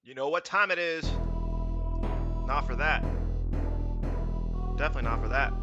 You know what time it is. Not for that. Definitely not for that.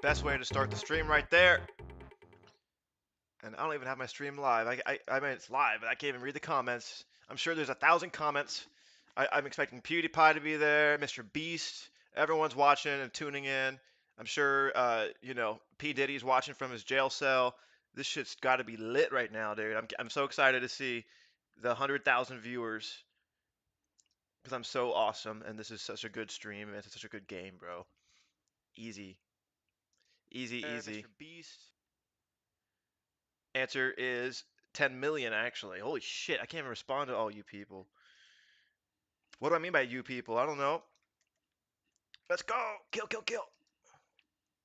Best way to start the stream right there. And I don't even have my stream live. I mean, it's live, but I can't even read the comments. I'm sure there's 1,000 comments. I'm expecting PewDiePie to be there, Mr. Beast. Everyone's watching and tuning in. I'm sure, P. Diddy's watching from his jail cell. This shit's got to be lit right now, dude. I'm so excited to see the 100,000 viewers because I'm so awesome and this is such a good stream and it's such a good game, bro. Easy, easy. Mr. Beast. Answer is 10 million, actually. Holy shit, I can't even respond to all you people. What do I mean by you people? I don't know. Let's go! Kill, kill, kill!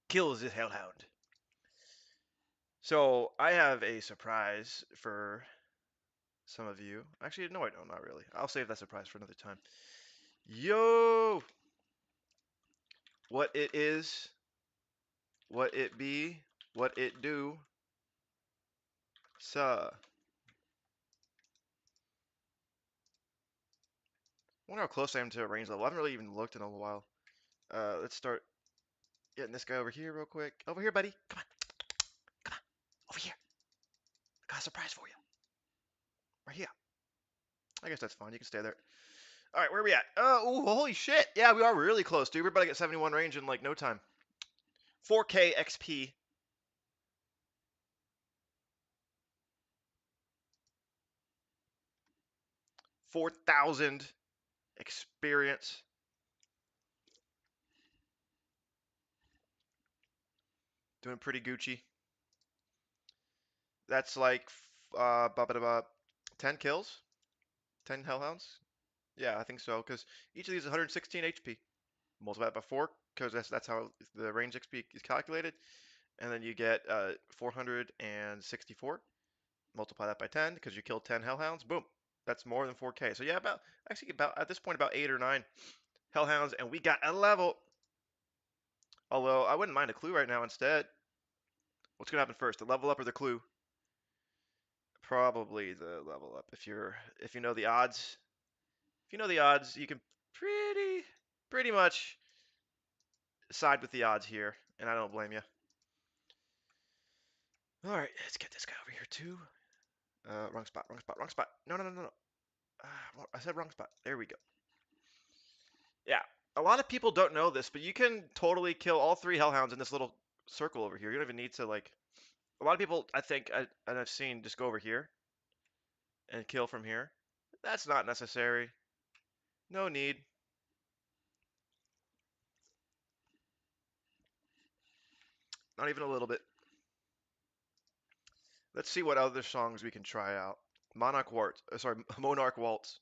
Kill is this hellhound. So, I have a surprise for some of you. Actually, no, I don't, not really. I'll save that surprise for another time. Yo! What it is, what it be, what it do. Suh. I wonder how close I am to a range level. I haven't really even looked in a while. Let's start getting this guy over here real quick. Over here, buddy. Come on. Come on. Over here. I got a surprise for you. Right here. I guess that's fine. You can stay there. All right, where are we at? Oh, holy shit. Yeah, we are really close, dude. We're about to get 71 range in like no time. 4K XP. 4,000 experience. Doing pretty Gucci. That's like 10 kills, 10 hellhounds. Yeah, I think so. Because each of these is 116 HP. Multiply that by 4, because that's how the range XP is calculated. And then you get 464. Multiply that by 10, because you killed 10 hellhounds. Boom. That's more than 4K. So yeah, about at this point about 8 or 9 hellhounds, and we got a level. Although I wouldn't mind a clue right now instead. What's gonna happen first, the level up or the clue? Probably the level up. If you know the odds, you can pretty much side with the odds here, and I don't blame you. All right, let's get this guy over here too. Wrong spot, wrong spot, wrong spot. No, no, no, no, no. Well, I said wrong spot. There we go. Yeah, a lot of people don't know this, but you can totally kill all 3 hellhounds in this little circle over here. You don't even need to like. A lot of people, I think, and I've seen just go over here and kill from here. That's not necessary. No need. Not even a little bit. Let's see what other songs we can try out. Monarch Waltz. Sorry, Monarch Waltz.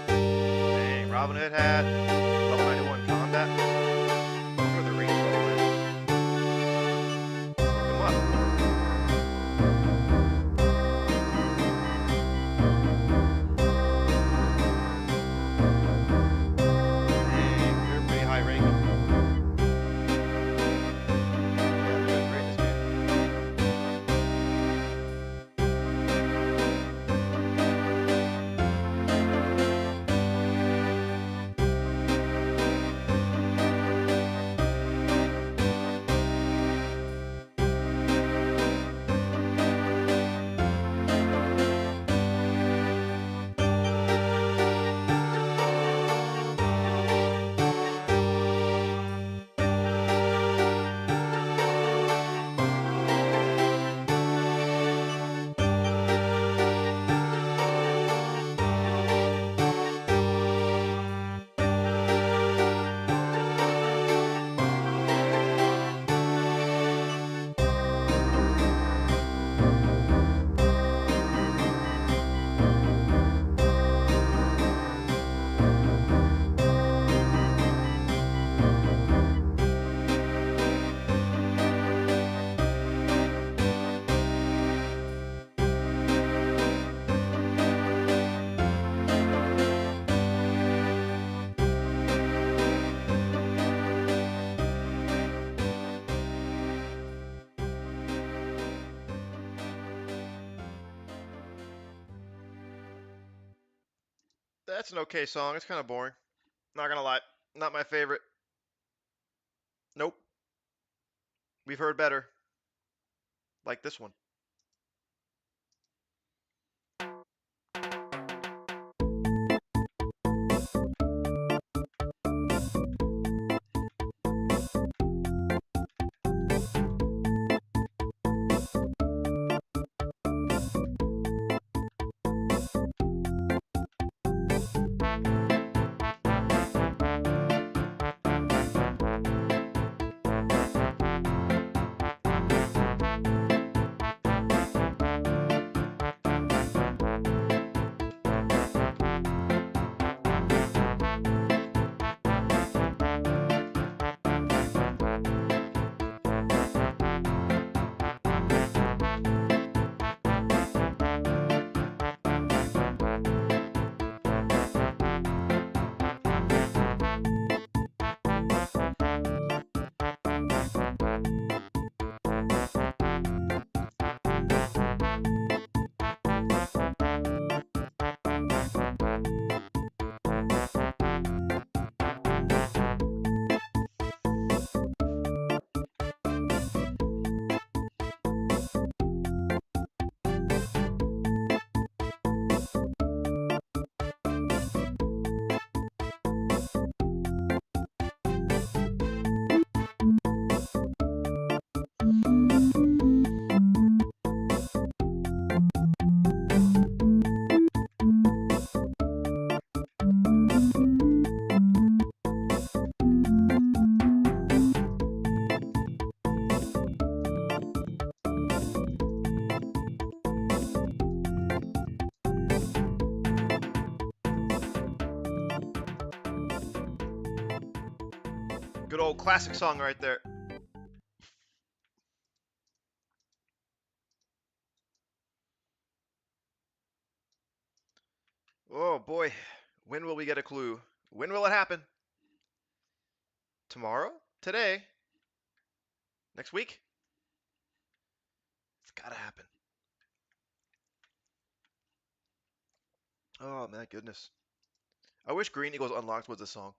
Dang, Robinhood hat. Level 91 combat. Where the range level is. Look him up. Dang, you're pretty high ranking. Yeah, they're doing great this game. That's an okay song. It's kind of boring. Not gonna lie. Not my favorite. Nope. We've heard better. Like this one. Good old classic song right there. Oh boy, when will we get a clue? When will it happen? Tomorrow? Today? Next week? It's gotta happen. Oh my goodness. I wish Green Eagles Unlocked was a song.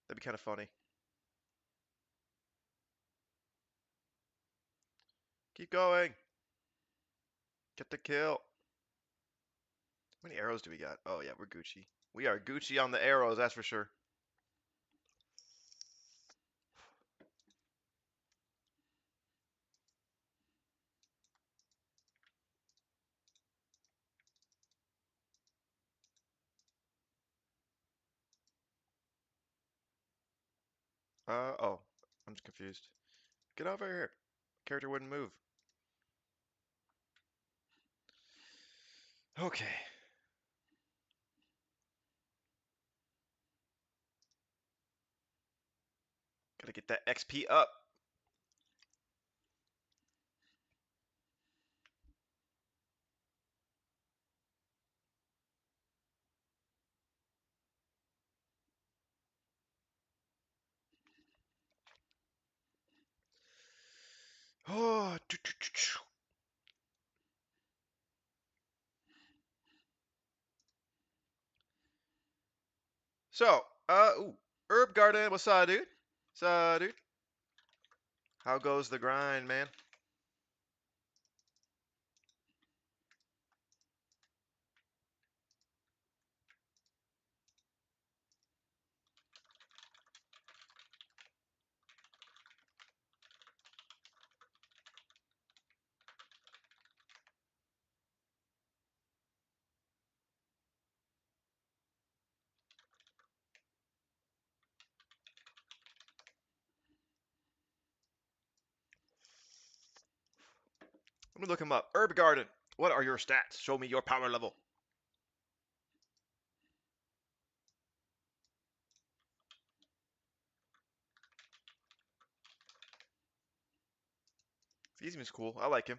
That'd be kind of funny. Keep going. Get the kill. How many arrows do we got? Oh yeah, we're Gucci. We are Gucci on the arrows, that's for sure. Oh. I'm just confused. Get over here. Character wouldn't move. Okay. Gotta get that XP up. Oh. So, ooh. Herb Garden, what's up, dude? What's up, dude? How goes the grind, man? Let me look him up. Herb Garden. What are your stats? Show me your power level. He seems cool. I like him.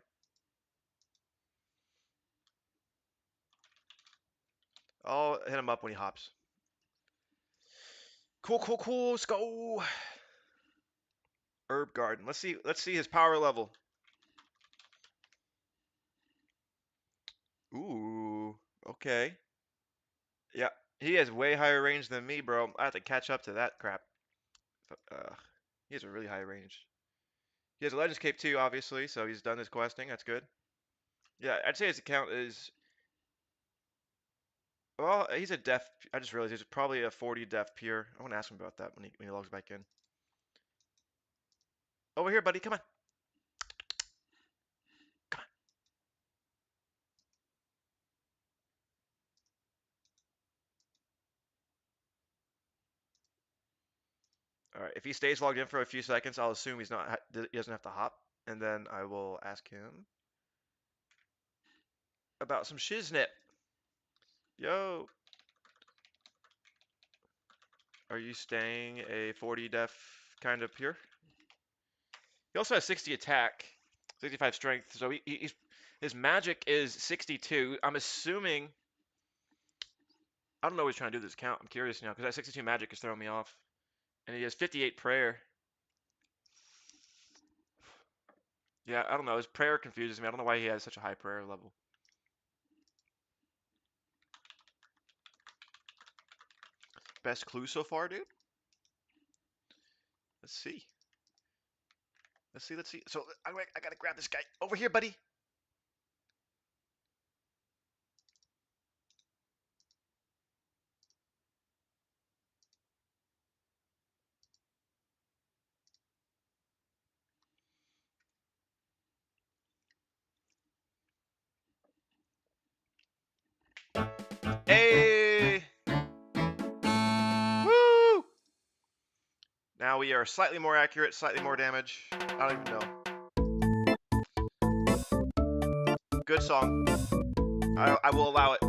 I'll hit him up when he hops. Cool, cool, cool. Let's go. Herb Garden. Let's see. Let's see his power level. Ooh. Okay. Yeah. He has way higher range than me, bro. I have to catch up to that crap. He has a really high range. He has a Legends Cape too, obviously, so he's done his questing. That's good. Yeah, I'd say his account is. Well, he's a def. I just realized he's probably a 40 def pure. I want to ask him about that when he logs back in. Over here, buddy. Come on. Come on. All right. If he stays logged in for a few seconds, I'll assume he's not. He doesn't have to hop, and then I will ask him about some shiznit. Yo, are you staying a 40 def kind of pure? He also has 60 attack, 65 strength, so his magic is 62. I'm assuming. I don't know what he's trying to do with this count. I'm curious now because that 62 magic is throwing me off, and he has 58 prayer. Yeah, I don't know. His prayer confuses me. I don't know why he has such a high prayer level. Best clue so far, dude? Let's see. Let's see. So I gotta grab this guy. Over here, buddy. Hey! Woo! Now we are slightly more accurate, slightly more damage. I don't even know. Good song. I will allow it.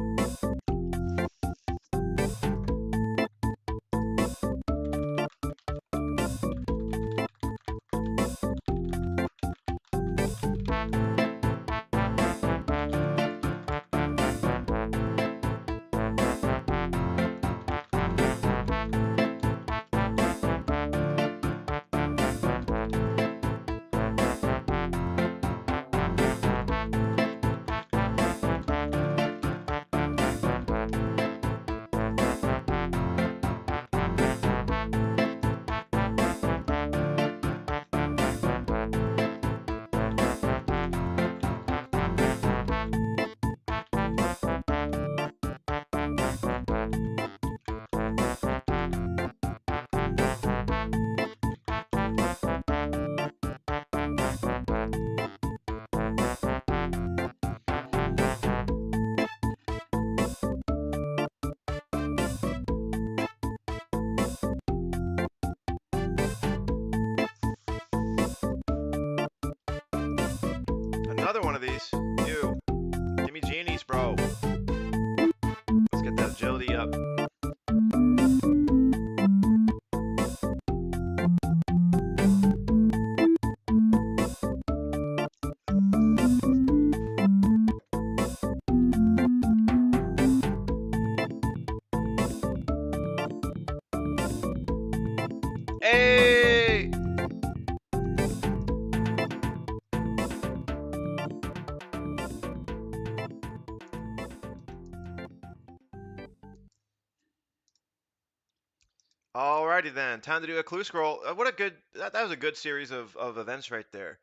Alrighty then, time to do a clue scroll. What a good, that was a good series of events right there.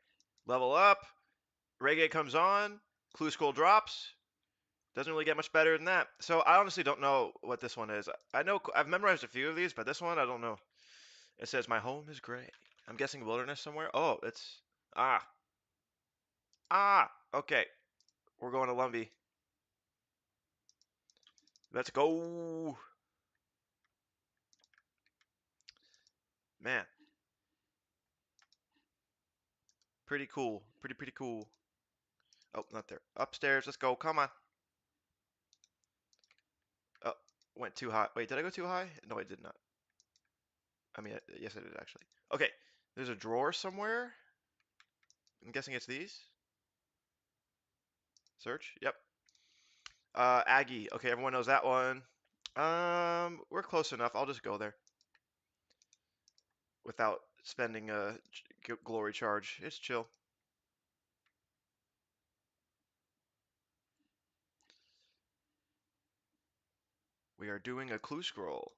Level up, reggae comes on, clue scroll drops. Doesn't really get much better than that. So I honestly don't know what this one is. I know I've memorized a few of these, but this one I don't know. It says my home is gray. I'm guessing wilderness somewhere. Oh, it's ah okay. We're going to Lumbee. Let's go. Man, pretty cool. Pretty cool. Oh, not there. Upstairs. Let's go. Come on. Oh, went too high. Wait, did I go too high? No, I did not. I mean, yes, I did actually. Okay, there's a drawer somewhere. I'm guessing it's these. Search. Yep. Aggie. Okay, everyone knows that one. We're close enough. I'll just go there without spending a glory charge. It's chill. We are doing a clue scroll.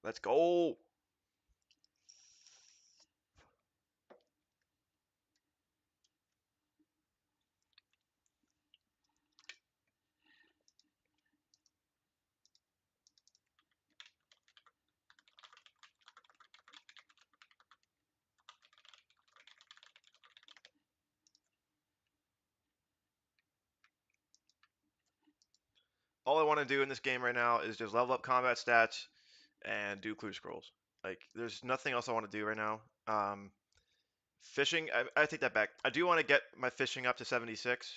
Let's go. All I want to do in this game right now is just level up combat stats and do clue scrolls. Like, there's nothing else I want to do right now. Fishing, I take that back. I do want to get my fishing up to 76,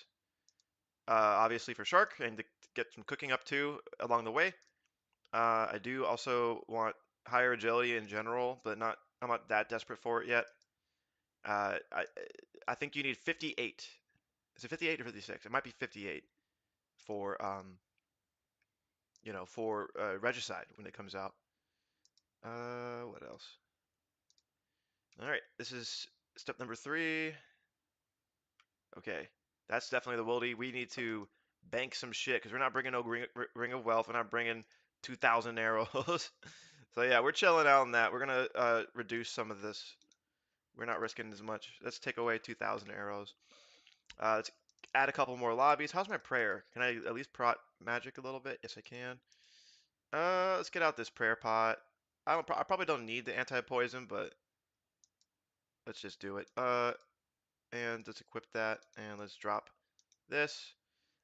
obviously for shark, and to get some cooking up too along the way. I do also want higher agility in general, but I'm not that desperate for it yet. I think you need 58. Is it 58 or 56? It might be 58 for for Regicide when it comes out. What else? All right, this is step number 3. Okay, that's definitely the wildy. We need to bank some shit because we're not bringing no ring of wealth. We're not bringing 2,000 arrows. So yeah, we're chilling out on that. We're gonna reduce some of this. We're not risking as much. Let's take away 2,000 arrows. Let's add a couple more lobbies. How's my prayer? Can I at least prot magic a little bit? Yes, I can. Let's get out this prayer pot. I probably don't need the anti-poison, but let's just do it. And let's equip that, and let's drop this,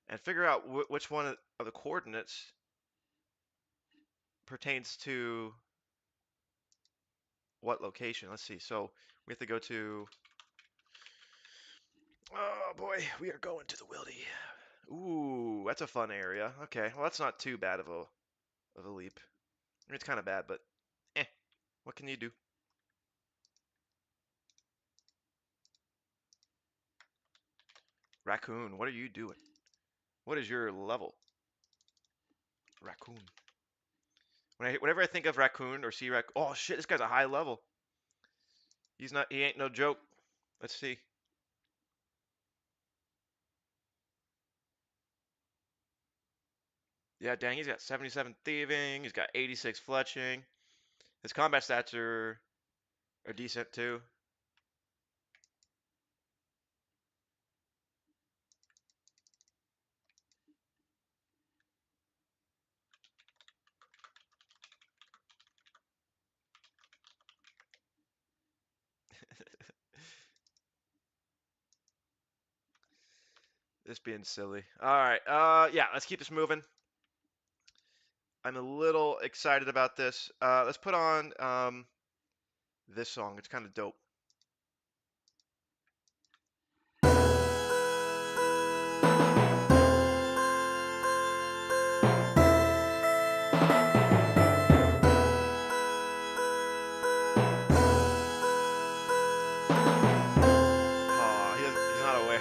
and figure out which one of the coordinates pertains to what location. Let's see. So we have to go to. Oh boy, we are going to the Wildy. Ooh, that's a fun area. Okay, well that's not too bad of a leap. I mean, it's kind of bad, but what can you do? Raccoon, what are you doing? What is your level? Raccoon. Whenever I think of raccoon or see raccoon, oh shit, this guy's a high level. He ain't no joke. Let's see. Yeah, dang, he's got 77 thieving. He's got 86 fletching. His combat stats are decent too. This being silly. All right. Yeah, let's keep this moving. I'm a little excited about this. Let's put on this song. It's kind of dope. Oh, he's not aware.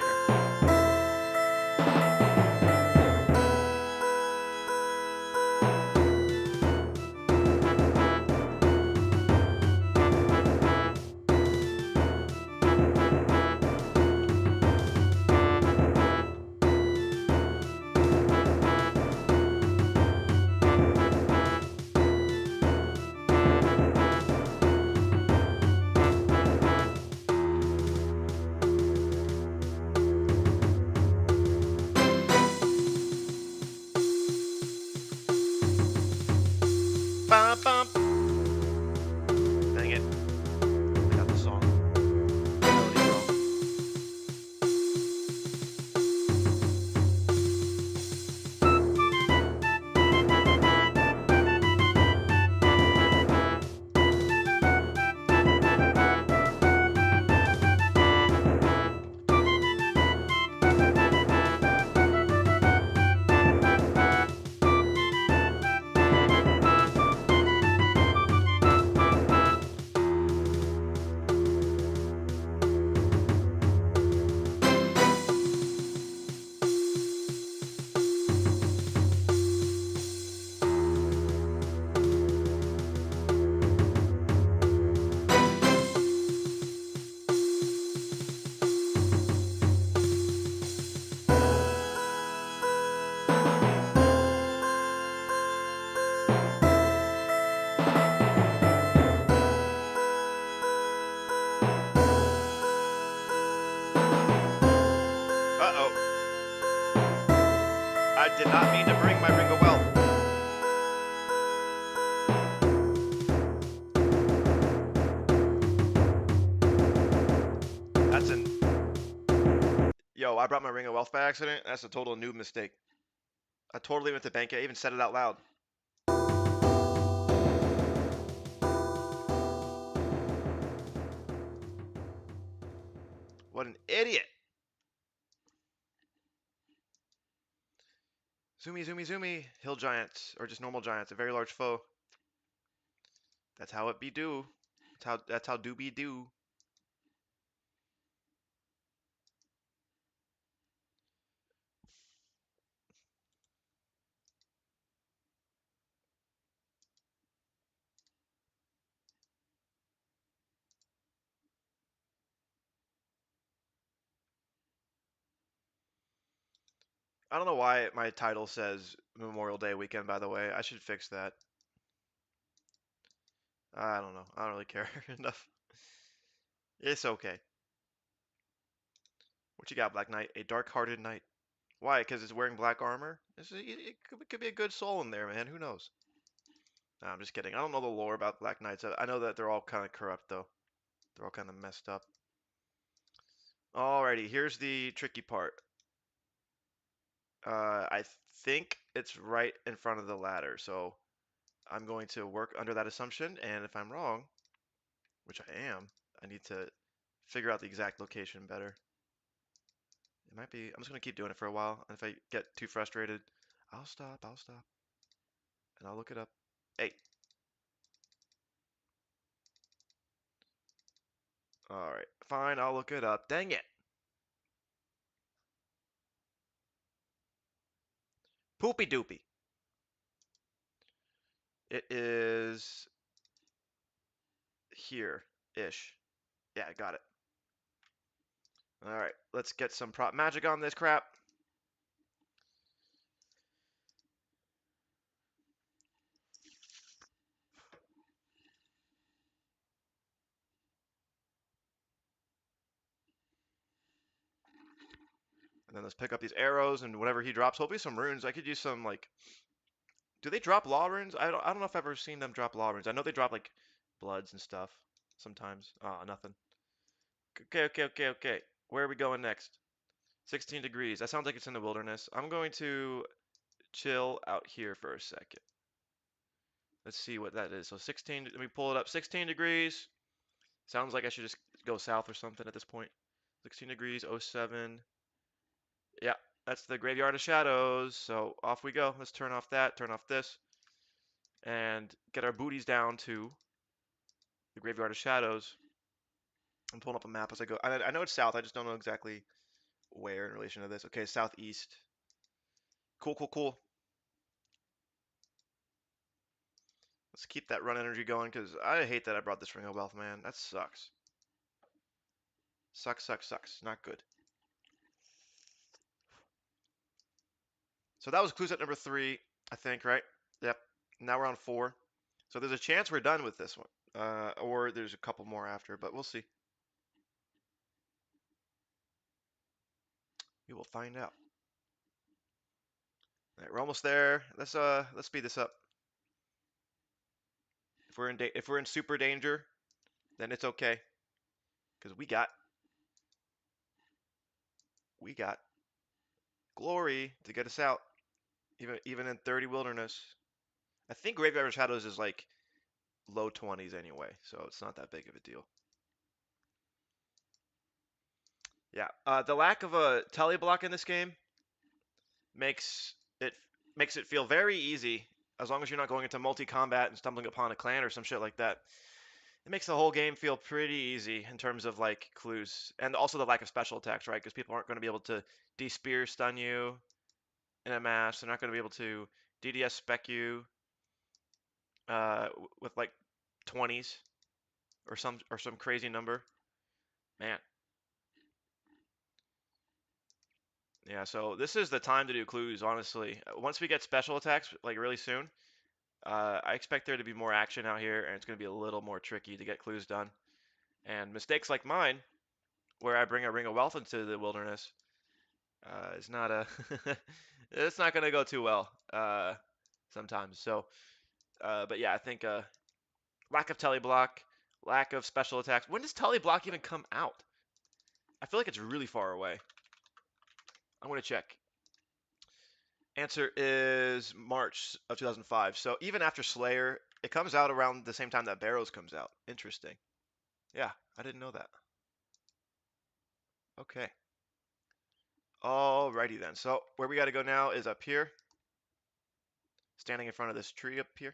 did not mean to bring my ring of wealth. That's an... Yo, I brought my ring of wealth by accident. That's a total noob mistake. I totally went to bank it. I even said it out loud. What an idiot. Zoomy, zoomy, zoomy. Hill giants, or just normal giants, a very large foe. That's how it be do. That's how do be do. I don't know why my title says Memorial Day weekend, by the way. I should fix that. I don't know. I don't really care enough. It's okay. What you got, Black Knight? A dark-hearted knight. Why? Because it's wearing black armor? It could be a good soul in there, man. Who knows? Nah, I'm just kidding. I don't know the lore about Black Knights. I know that they're all kind of corrupt, though. They're all kind of messed up. Alrighty, here's the tricky part. I think it's right in front of the ladder, so I'm going to work under that assumption, and if I'm wrong, which I am, I need to figure out the exact location better. It might be, I'm just going to keep doing it for a while, and if I get too frustrated, I'll stop, and I'll look it up. Hey. Alright, fine, I'll look it up. Dang it. Poopy doopy. It is here-ish. Yeah, I got it. Alright, let's get some prop magic on this crap. And then let's pick up these arrows and whatever he drops. Hopefully some runes. I could use some, like... Do they drop law runes? I don't know if I've ever seen them drop law runes. I know they drop, like, bloods and stuff sometimes. Ah, nothing. Okay. Where are we going next? 16 degrees. That sounds like it's in the wilderness. I'm going to chill out here for a second. Let's see what that is. So 16, let me pull it up. 16 degrees. Sounds like I should just go south or something at this point. 16 degrees, 07. Yeah, that's the Graveyard of Shadows. So off we go. Let's turn off that, turn off this, and get our booties down to the Graveyard of Shadows. I'm pulling up a map as I go. I know it's south. I just don't know exactly where in relation to this. Okay, southeast. Cool. Let's keep that run energy going because I hate that I brought this Ring of Wealth, man. That sucks. Sucks. Not good. So that was clue set number 3, I think, right? Yep. Now we're on 4. So there's a chance we're done with this one. Or there's a couple more after, but we'll see. We will find out. All right, we're almost there. Let's speed this up. If we're in super danger, then it's okay, because we got glory to get us out, even in 30 wilderness. I think Graveyard of Shadows is like low 20s anyway, so it's not that big of a deal. Yeah, the lack of a telly block in this game makes it feel very easy as long as you're not going into multi-combat and stumbling upon a clan or some shit like that. It makes the whole game feel pretty easy in terms of like clues, and also the lack of special attacks, right? Because people aren't going to be able to de-spear stun you in a match. They're not going to be able to DDS spec you with like 20s or some crazy number. Man, yeah. So this is the time to do clues, honestly. Once we get special attacks, like really soon, I expect there to be more action out here, and it's going to be a little more tricky to get clues done. And mistakes like mine, where I bring a Ring of Wealth into the wilderness, It's not a it's not gonna go too well sometimes. So, but yeah, I think lack of telly block, lack of special attacks. When does telly block even come out? I feel like it's really far away. I'm gonna check. Answer is March of 2005. So even after Slayer, it comes out around the same time that Barrows comes out. Interesting. Yeah, I didn't know that. Okay. Alrighty then. So where we got to go now is up here, standing in front of this tree up here.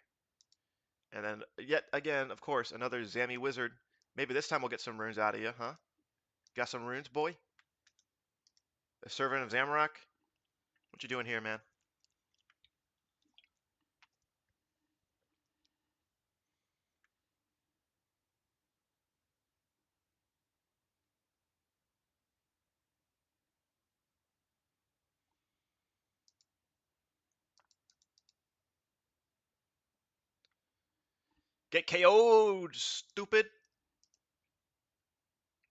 And then yet again, of course, another Zammy wizard. Maybe this time we'll get some runes out of you, huh? Got some runes, boy? A servant of Zamorak? What you doing here, man? Get KO'd, stupid.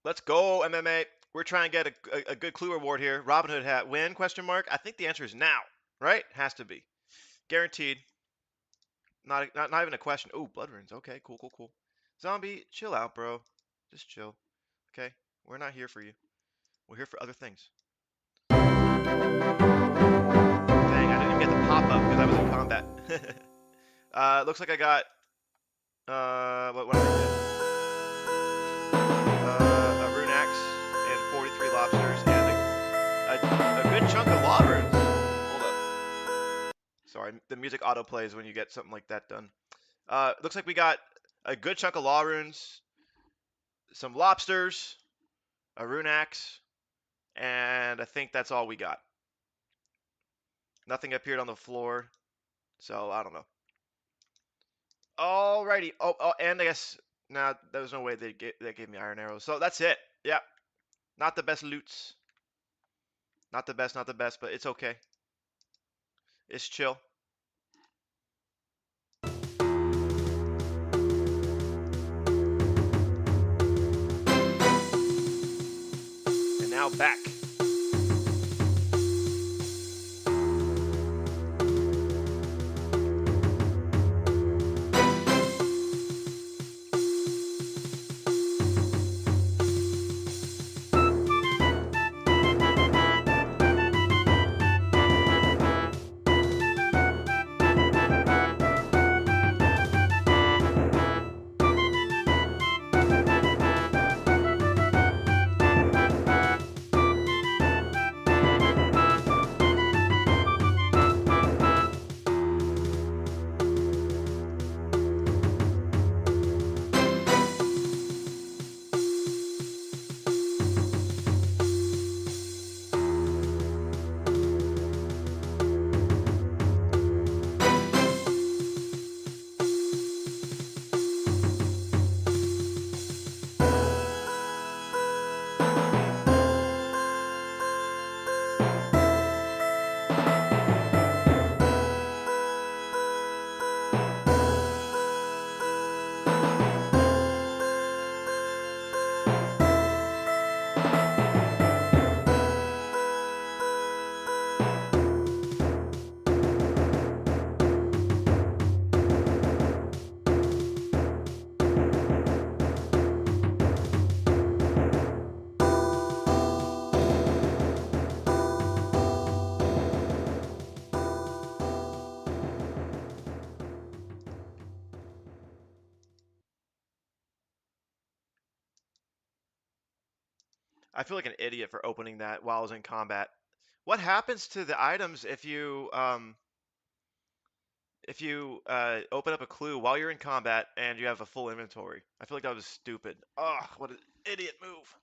Let's go, MMA. We're trying to get a good clue reward here. Robinhood hat. Win? Question mark. I think the answer is now, right? Has to be. Guaranteed. Not even a question. Oh, blood runes. Okay, cool, cool, cool. Zombie, chill out, bro. Just chill. Okay? We're not here for you. We're here for other things. Dang, I didn't even get the pop up because I was in combat. Looks like I got what did I get? A rune axe and 43 lobsters and a good chunk of labyrinths. Hold up. Sorry, the music auto plays when you get something like that done. Looks like we got a good chunk of law runes, some lobsters, a rune axe, and I think that's all we got. Nothing appeared on the floor, so I don't know. Alrighty. Oh, and I guess nah, there was no way they gave me iron arrows. So that's it. Yeah, not the best loots. Not the best, not the best, but it's okay. It's chill. And now back. I feel like an idiot for opening that while I was in combat. What happens to the items if you open up a clue while you're in combat and you have a full inventory? I feel like that was stupid. Ugh, what an idiot move.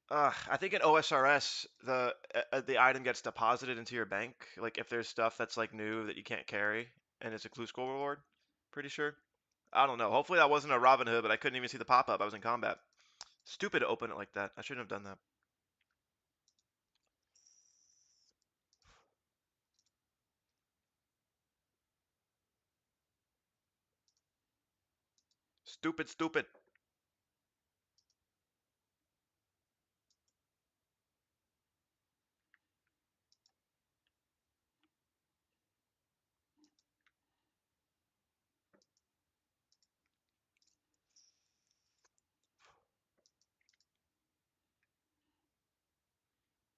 I think in OSRS the item gets deposited into your bank. Like if there's stuff that's like new that you can't carry and it's a clue score reward. Pretty sure. I don't know. Hopefully that wasn't a Robin Hood, but I couldn't even see the pop up. I was in combat. Stupid to open it like that. I shouldn't have done that. Stupid, stupid.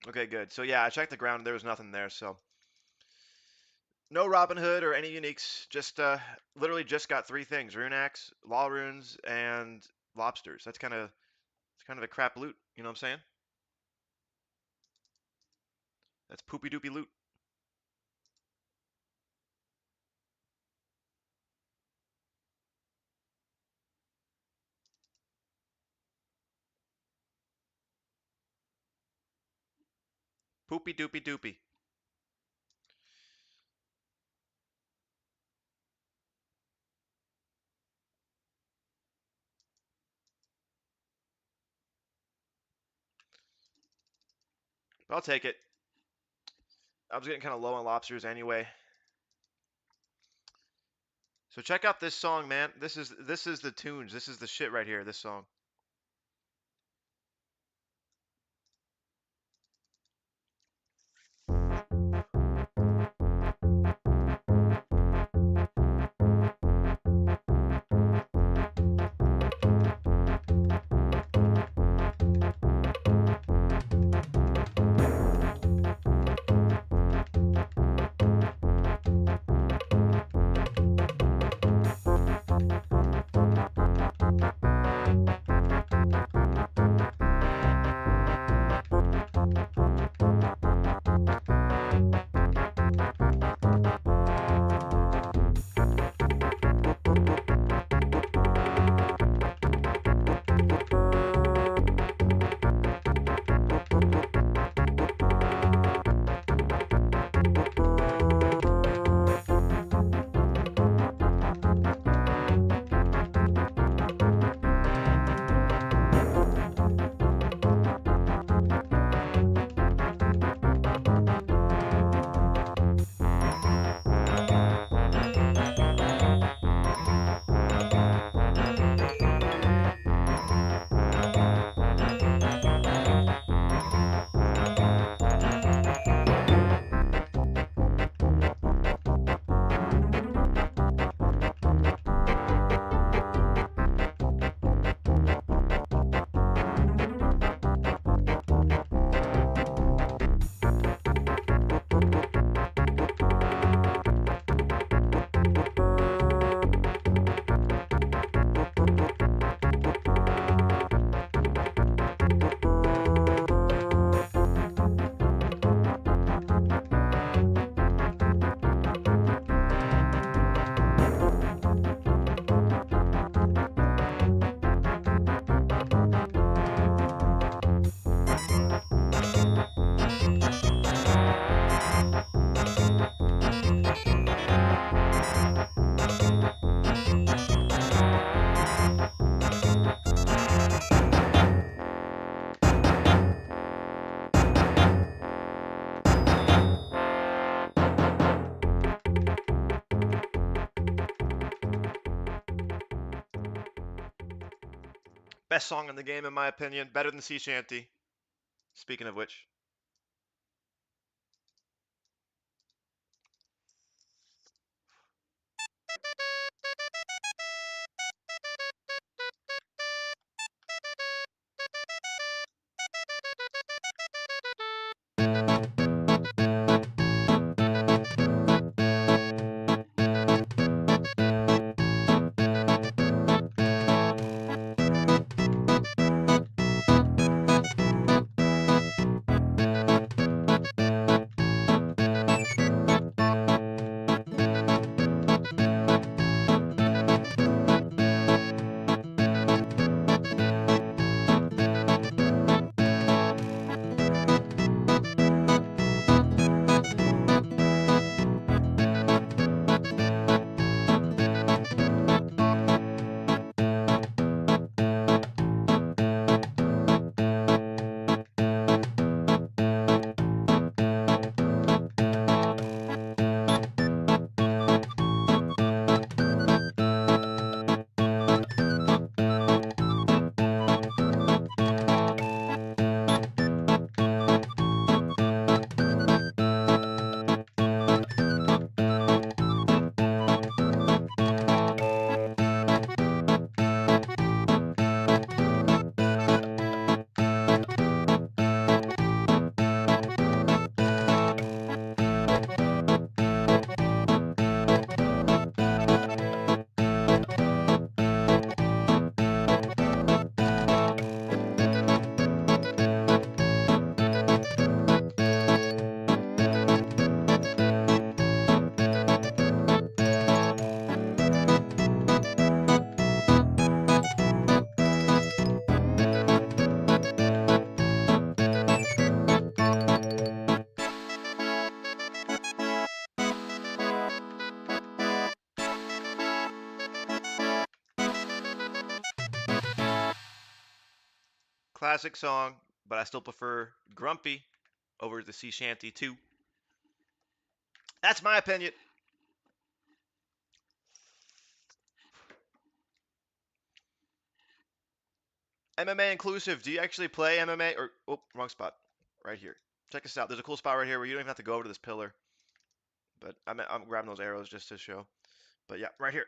Okay, good. So yeah, I checked the ground. There was nothing there. So no Robinhood or any uniques. Just literally just got three things: rune axe, law runes, and lobsters. It's kind of a crap loot. You know what I'm saying? That's poopy doopy loot. Poopy doopy doopy. But I'll take it. I was getting kind of low on lobsters anyway. So check out this song, man. This is the tunes. This is the shit right here. This song. Best song in the game, in my opinion. Better than Sea Shanty. Speaking of which. classic song, but I still prefer Grumpy over the Sea Shanty 2. That's my opinion. MMA inclusive. Do you actually play MMA? Or oh, wrong spot. Right here. Check this out. There's a cool spot right here where you don't even have to go over to this pillar. But I'm grabbing those arrows just to show. But yeah, right here.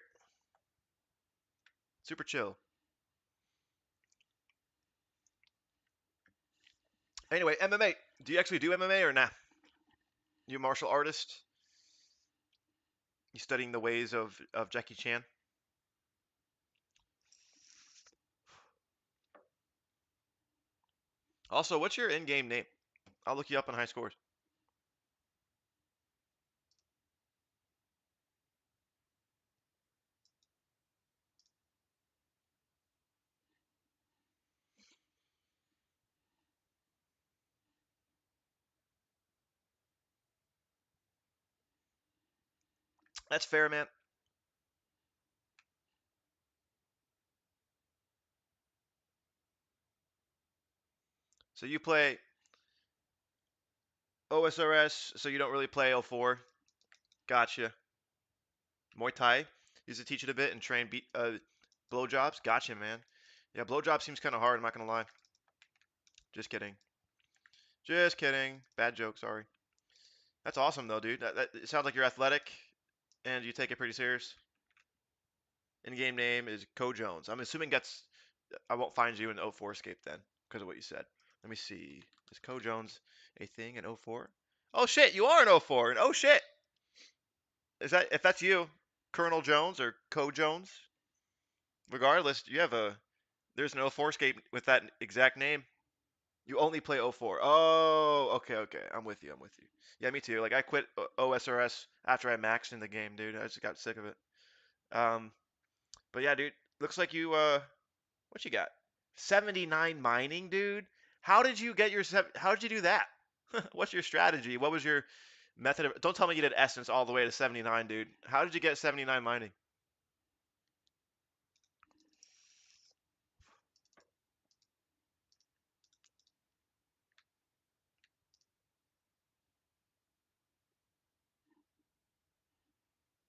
Super chill. Anyway, MMA. Do you actually do MMA or nah? You a martial artist? You studying the ways of Jackie Chan? Also, what's your in-game name? I'll look you up on high scores. That's fair, man. So you play OSRS, so you don't really play O4. Gotcha. Muay Thai. Used to teach it a bit and train blowjobs. Gotcha, man. Yeah, blowjob seems kind of hard. I'm not gonna lie. Just kidding. Just kidding. Bad joke. Sorry. That's awesome though, dude. It sounds like you're athletic and you take it pretty serious. In-game name is Co Jones. I'm assuming that's. I won't find you in O4 Escape then, because of what you said. Let me see. Is Co Jones a thing in O4? Oh shit, you are in O4. And oh shit, is that if that's you, Colonel Jones or Co Jones? Regardless, you have a. There's an O4 Escape with that exact name. You only play O4. Oh, okay, okay. I'm with you. I'm with you. Yeah, me too. Like I quit OSRS after I maxed in the game, dude. I just got sick of it. Um, but yeah, dude. Looks like you what you got? 79 mining, dude. How did you get your how did you do that? What's your strategy? What was your method of Don't tell me you did essence all the way to 79, dude. How did you get 79 mining?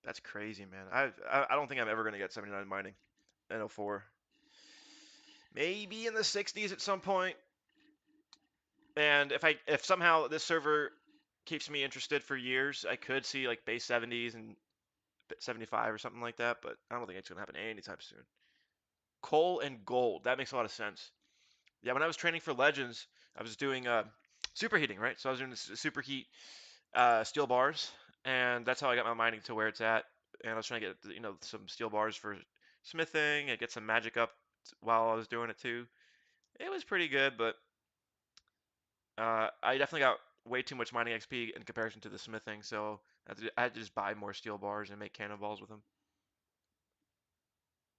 That's crazy, man. I don't think I'm ever going to get 79 mining in O4. Maybe in the 60s at some point. And if somehow this server keeps me interested for years, I could see like base 70s and 75 or something like that, but I don't think it's going to happen anytime soon. Coal and gold. That makes a lot of sense. Yeah, when I was training for Legends, I was doing superheating, right? So I was doing superheat steel bars, and that's how I got my mining to where it's at. And I was trying to get some steel bars for smithing and get some magic up while I was doing it too. It was pretty good, but I definitely got way too much mining XP in comparison to the smithing, so I had to just buy more steel bars and make cannonballs with them.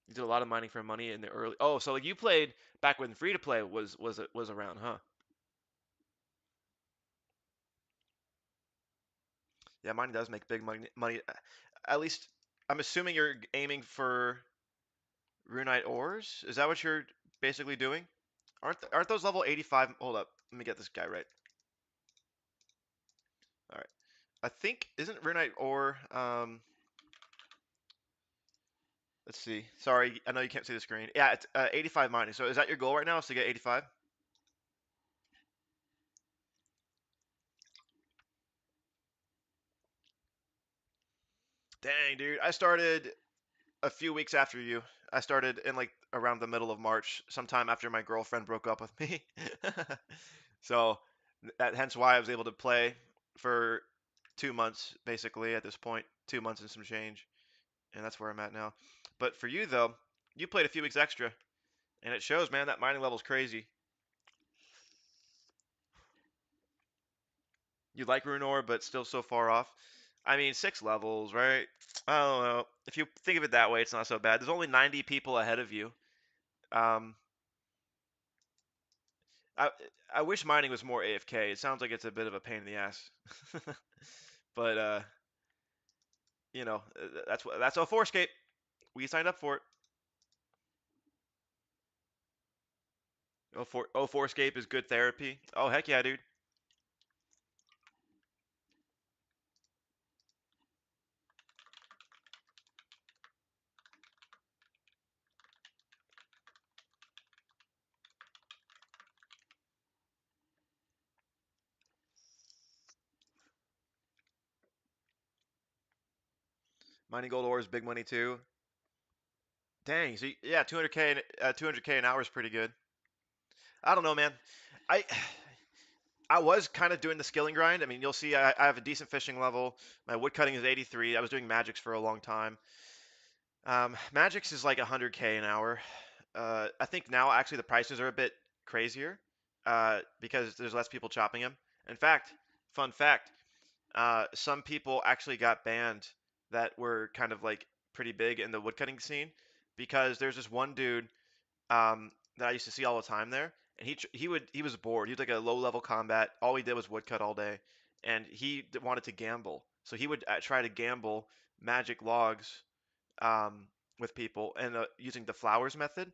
You did a lot of mining for money in the early. Oh, so like you played back when free to play was around, huh? Yeah, mining does make big money. Money, at least I'm assuming you're aiming for runite ores. Is that what you're basically doing? Aren't those level 85? Hold up, let me get this guy right. All right, I think isn't runite ore. Let's see. Sorry, I know you can't see the screen. Yeah, it's 85 mining. So is that your goal right now? Is to get 85? Dang, dude. I started a few weeks after you. I started in like around the middle of March, sometime after my girlfriend broke up with me. So that hence why I was able to play for 2 months basically at this point, 2 months and some change, and that's where I'm at now. But for you though, you played a few weeks extra, and it shows, man. That mining level's crazy. You like Runor, but still so far off. I mean, 6 levels, right? I don't know. If you think of it that way, it's not so bad. There's only 90 people ahead of you. Um, I I wish mining was more AFK. It sounds like it's a bit of a pain in the ass. But that's a Forescape. We signed up for it. O4 escape is good therapy. Oh heck yeah, dude. Mining gold ore is big money too. Dang. So yeah, 200k an hour is pretty good. I don't know, man. I I was kind of doing the skilling grind. I mean, you'll see I have a decent fishing level. My wood cutting is 83. I was doing magics for a long time. Magics is like 100k an hour. I think now actually the prices are a bit crazier because there's less people chopping them. In fact, fun fact, some people actually got banned that were kind of like pretty big in the woodcutting scene because there's this one dude that I used to see all the time there, and he was bored. He was like a low level combat. All he did was woodcut all day, and wanted to gamble. So he would try to gamble magic logs with people and using the flowers method.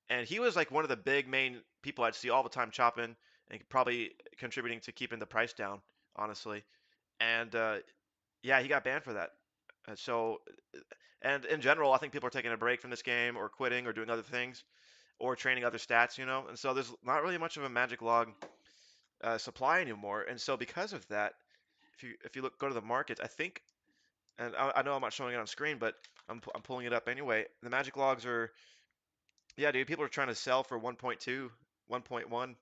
And he was like one of the big main people I'd see all the time chopping and probably contributing to keeping the price down, honestly. And yeah, he got banned for that. So, and in general, I think people are taking a break from this game or quitting or doing other things or training other stats, you know. And so there's not really much of a magic log supply anymore. And so because of that, if you go to the market, I think, and I know I'm not showing it on screen, but I'm pulling it up anyway. The magic logs are, yeah, dude, people are trying to sell for 1.2, 1.1.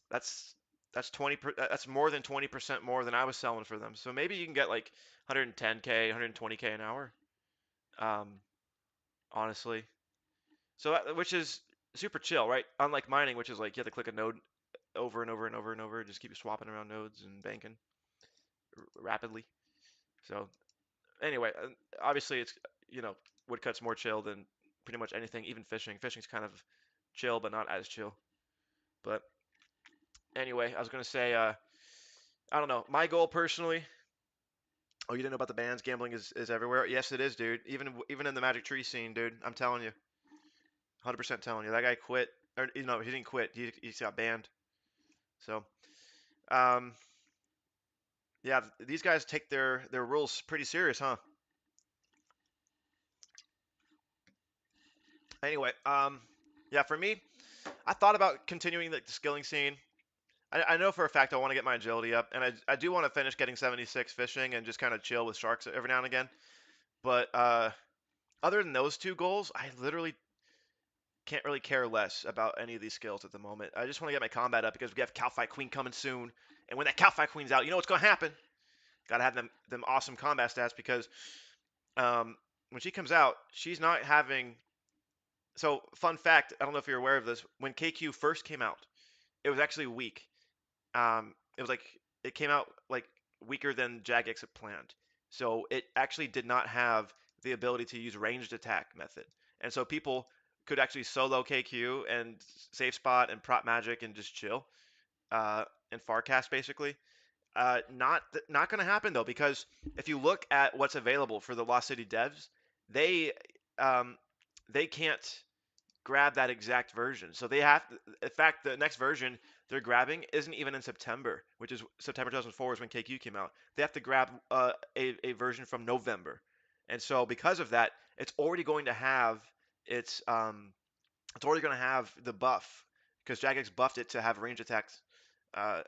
That's that's more than 20% more than I was selling for them. So maybe you can get like 110k, 120k an hour. Um, honestly. So which is super chill, right? Unlike mining, which is like you have to click a node over and over and over and over, just keep swapping around nodes and banking rapidly. So anyway, obviously it's woodcut's more chill than pretty much anything, even fishing. Fishing's kind of chill, but not as chill. But anyway, I was gonna say, I don't know. My goal personally. Oh, you didn't know about the bans? Gambling is everywhere. Yes, it is, dude. Even in the Magic Tree scene, dude. I'm telling you, 100% telling you. That guy quit, or he didn't quit. He just got banned. So, um, yeah, these guys take their rules pretty serious, huh? Anyway, yeah, for me, I thought about continuing the skilling scene. I know for a fact I want to get my agility up, and I do want to finish getting 76 fishing and just kind of chill with sharks every now and again. But other than those two goals, I literally can't really care less about any of these skills at the moment. I just want to get my combat up because we have Calfight Queen coming soon, and when that Calfight Queen's out, you know what's gonna happen? Gotta have them awesome combat stats because um, when she comes out, she's not having. So fun fact, I don't know if you're aware of this. When KQ first came out, it was actually weak. It was like it came out like weaker than Jagex had planned. So it actually did not have the ability to use ranged attack method. And so people could actually solo KQ and safe spot and prop magic and just chill and farcast basically. Not going to happen though because if you look at what's available for the Lost City devs, they um, they can't grab that exact version. So they have, in fact, the next version they're grabbing isn't even in September, which is September 2004 is when KQ came out. They have to grab a version from November, and so because of that, its it's already going to have the buff because Jagex buffed it to have range attacks. Uh,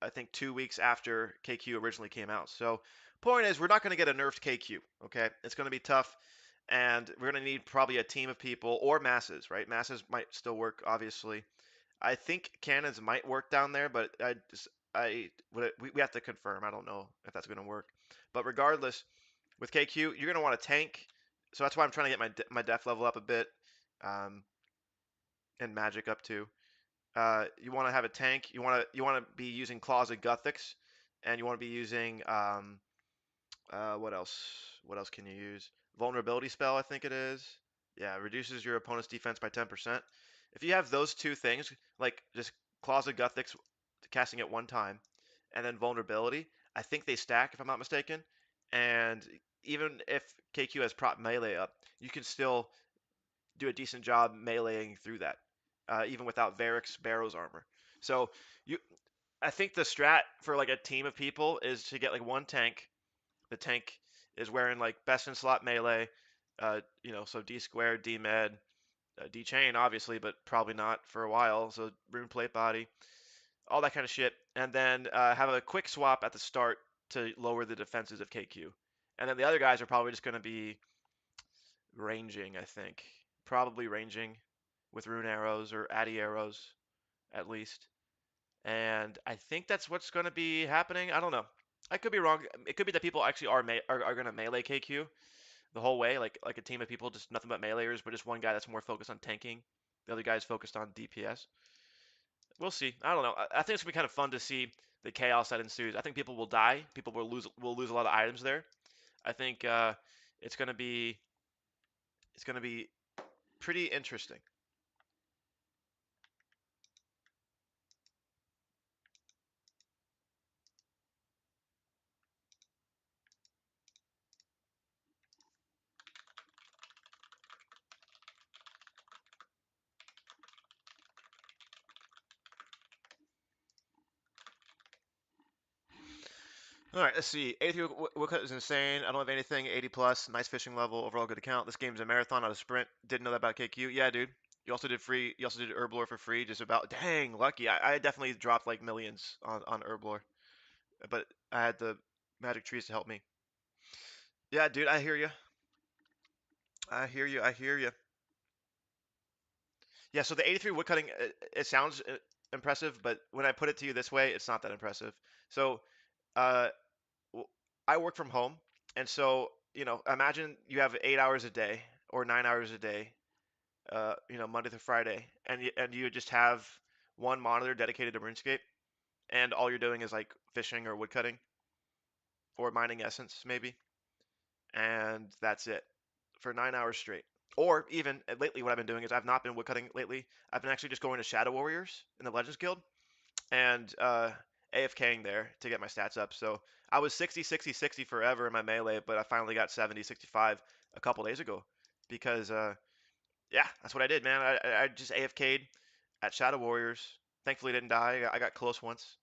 I think 2 weeks after KQ originally came out. So point is, we're not going to get a nerfed KQ. Okay, it's going to be tough and we're going to need probably a team of people or masses, right? Masses might still work, obviously. I think cannons might work down there, but we have to confirm. I don't know if that's going to work. But regardless, with KQ, you're going to want a tank. So that's why I'm trying to get my def level up a bit, um, and magic up too. You want to have a tank. You want to be using Claws of Guthix, and you want to be using what else? What else can you use? Vulnerability spell, I think it is. Yeah, reduces your opponent's defense by 10%. If you have those two things, like just Claws of Guthix casting it one time, and then vulnerability, I think they stack if I'm not mistaken. And even if KQ has prop melee up, you can still do a decent job meleeing through that. even without Varric's Barrows armor. So you, I think the strat for like a team of people is to get like one tank. The tank is wearing like best in slot melee, so D squared, D med, D chain obviously, but probably not for a while. So rune plate body, all that kind of shit, and then have a quick swap at the start to lower the defenses of KQ. And then the other guys are probably just going to be ranging, I think. Probably ranging with rune arrows or addy arrows at least. And I think that's what's going to be happening. I don't know. I could be wrong. It could be that people actually are going to melee KQ the whole way, like a team of people, just nothing but meleeers, but just one guy that's more focused on tanking. The other guy's focused on DPS. We'll see. I don't know. I think it's gonna be kind of fun to see the chaos that ensues. I think people will die. People will lose a lot of items there. I think it's gonna be it's gonna be pretty interesting. All right, let's see. 83 woodcut is insane. I don't have anything 80 plus. Nice fishing level. Overall good account. This game's a marathon, not a sprint. Didn't know that about KQ. Yeah, dude. You also did free. You also did Herblore for free. Just about. Dang, lucky. I definitely dropped like millions on Herblore, but I had the magic trees to help me. Yeah, dude. I hear you. I hear you. I hear you. Yeah. So the 83 woodcutting, it sounds impressive, but when I put it to you this way, it's not that impressive. So uh, I work from home, and so imagine you have 8 hours a day or 9 hours a day, Monday through Friday, and you just have one monitor dedicated to RuneScape, and all you're doing is like fishing or woodcutting or mining essence maybe, and that's it for 9 hours straight. Or even lately, what I've been doing is I've not been woodcutting lately. I've been actually just going to Shadow Warriors in the Legends Guild and AFKing there to get my stats up. So I was 60, 60, 60 forever in my melee, but I finally got 70, 65 a couple days ago because, yeah, that's what I did, man. I just AFK'd at Shadow Warriors. Thankfully, didn't die. I got close once.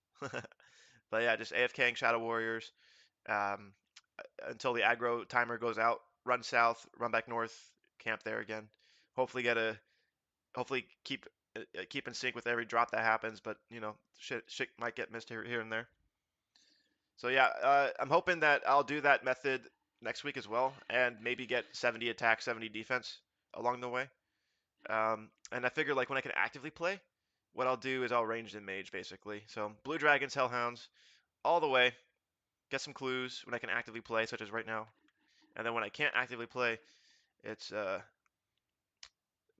But yeah, just AFKing Shadow Warriors um, until the aggro timer goes out. Run south, run back north, camp there again. Hopefully hopefully keep in sync with every drop that happens, but shit might get missed here and there. So yeah, I'm hoping that I'll do that method next week as well, and maybe get 70 attack, 70 defense along the way. And I figure like when I can actively play, what I'll do is I'll range in mage basically. So blue dragons, hellhounds, all the way. Get some clues when I can actively play, such as right now. And then when I can't actively play, it's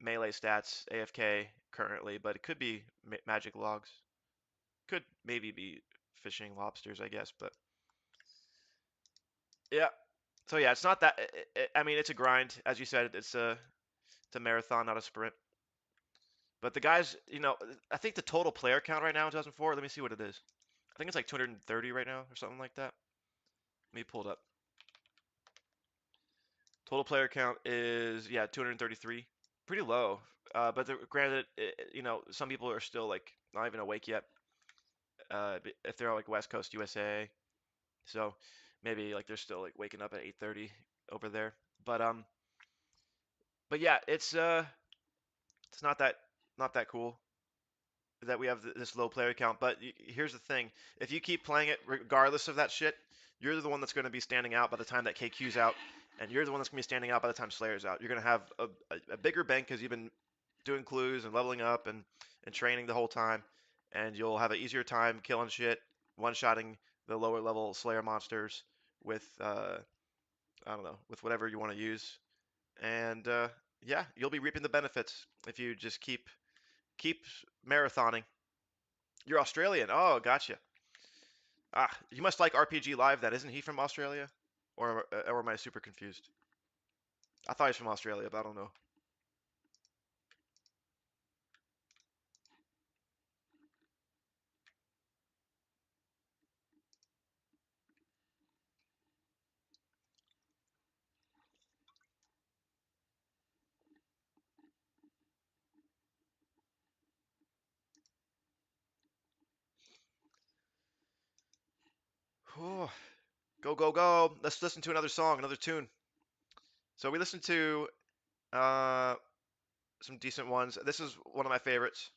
melee stats, AFK currently, but it could be magic logs. Could maybe be fishing lobsters, I guess, but yeah. So yeah, it's not that. I mean, it's a grind, as you said. It's a marathon, not a sprint. But the guys, I think the total player count right now in 2004. Let me see what it is. I think it's like 230 right now or something like that. Let me pull it up. Total player count is, yeah, 233. Pretty low. But granted, some people are still like not even awake yet. If they're like West Coast USA, so maybe like they're still like waking up at 8:30 over there. But but yeah, it's not that cool that we have this low player count. But here's the thing: if you keep playing it regardless of that shit, you're the one that's going to be standing out by the time that KQ's out, and you're the one that's going to be standing out by the time Slayer's out. You're going to have a bigger bank because you've been doing clues and leveling up and training the whole time, and you'll have an easier time killing shit, one-shotting the lower level Slayer monsters with I don't know, with whatever you want to use, and yeah, you'll be reaping the benefits if you just keep marathoning. You're Australian. Oh, gotcha. Ah, you must like RPG Live. That isn't he from Australia, or am I super confused? I thought he's from Australia, but I don't know. Oh, go, go, go. Let's listen to another song, another tune. So we listened to uh, some decent ones. This is one of my favorites.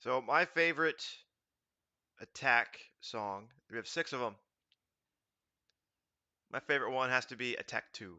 So my favorite Attack song, we have 6 of them. My favorite one has to be Attack 2.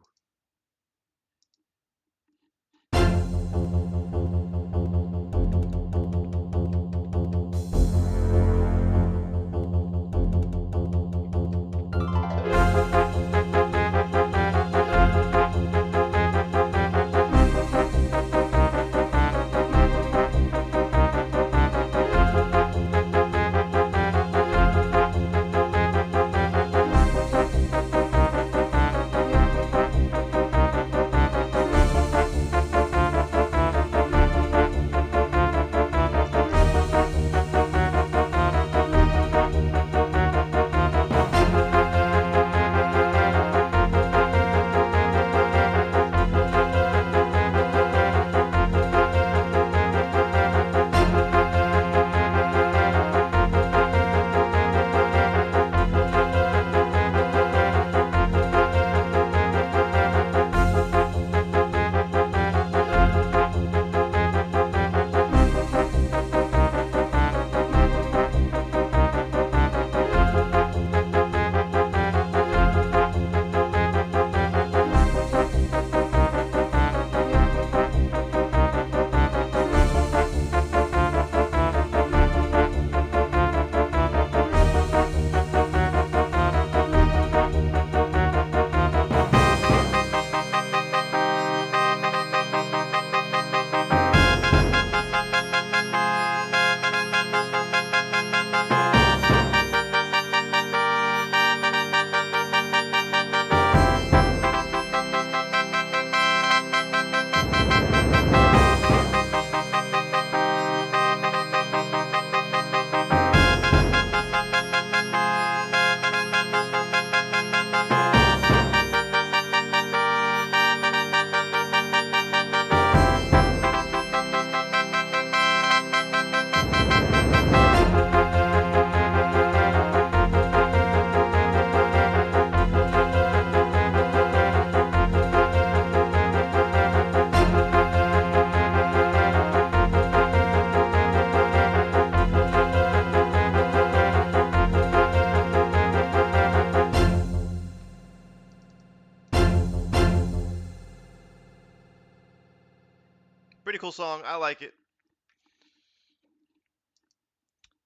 Pretty cool song. I like it.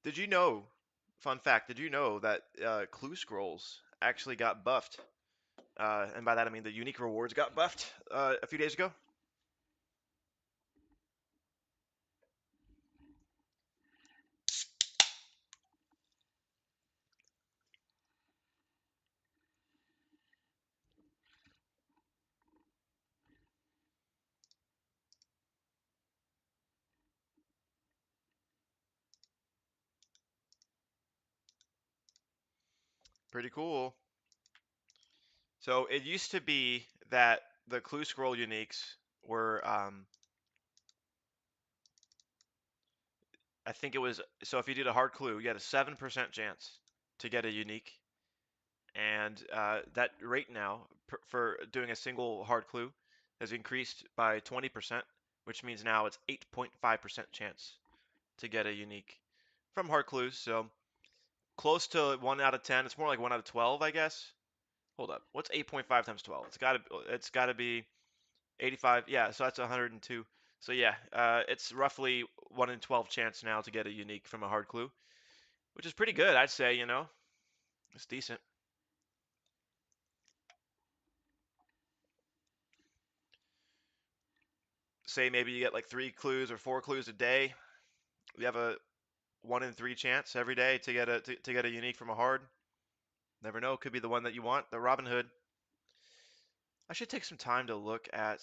Did you know Fun fact: did you know that clue scrolls actually got buffed? And by that I mean the unique rewards got buffed a few days ago. Pretty cool. So it used to be that the clue scroll uniques were, I think it was, so if you did a hard clue, you had a 7% chance to get a unique. And that rate now for doing a single hard clue has increased by 20%, which means now it's 8.5% chance to get a unique from hard clues. So close to 1 out of 10. It's more like 1 out of 12, I guess. Hold up. What's 8.5 times 12? It's got to be 85. Yeah, so that's 102. So yeah, it's roughly 1 in 12 chance now to get a unique from a hard clue, which is pretty good, I'd say, you know. It's decent. Say maybe you get like 3 clues or 4 clues a day. You have a 1 in 3 chance every day to get a unique from a hard. Never know, could be the one that you want, the Robinhood. I should take some time to look at.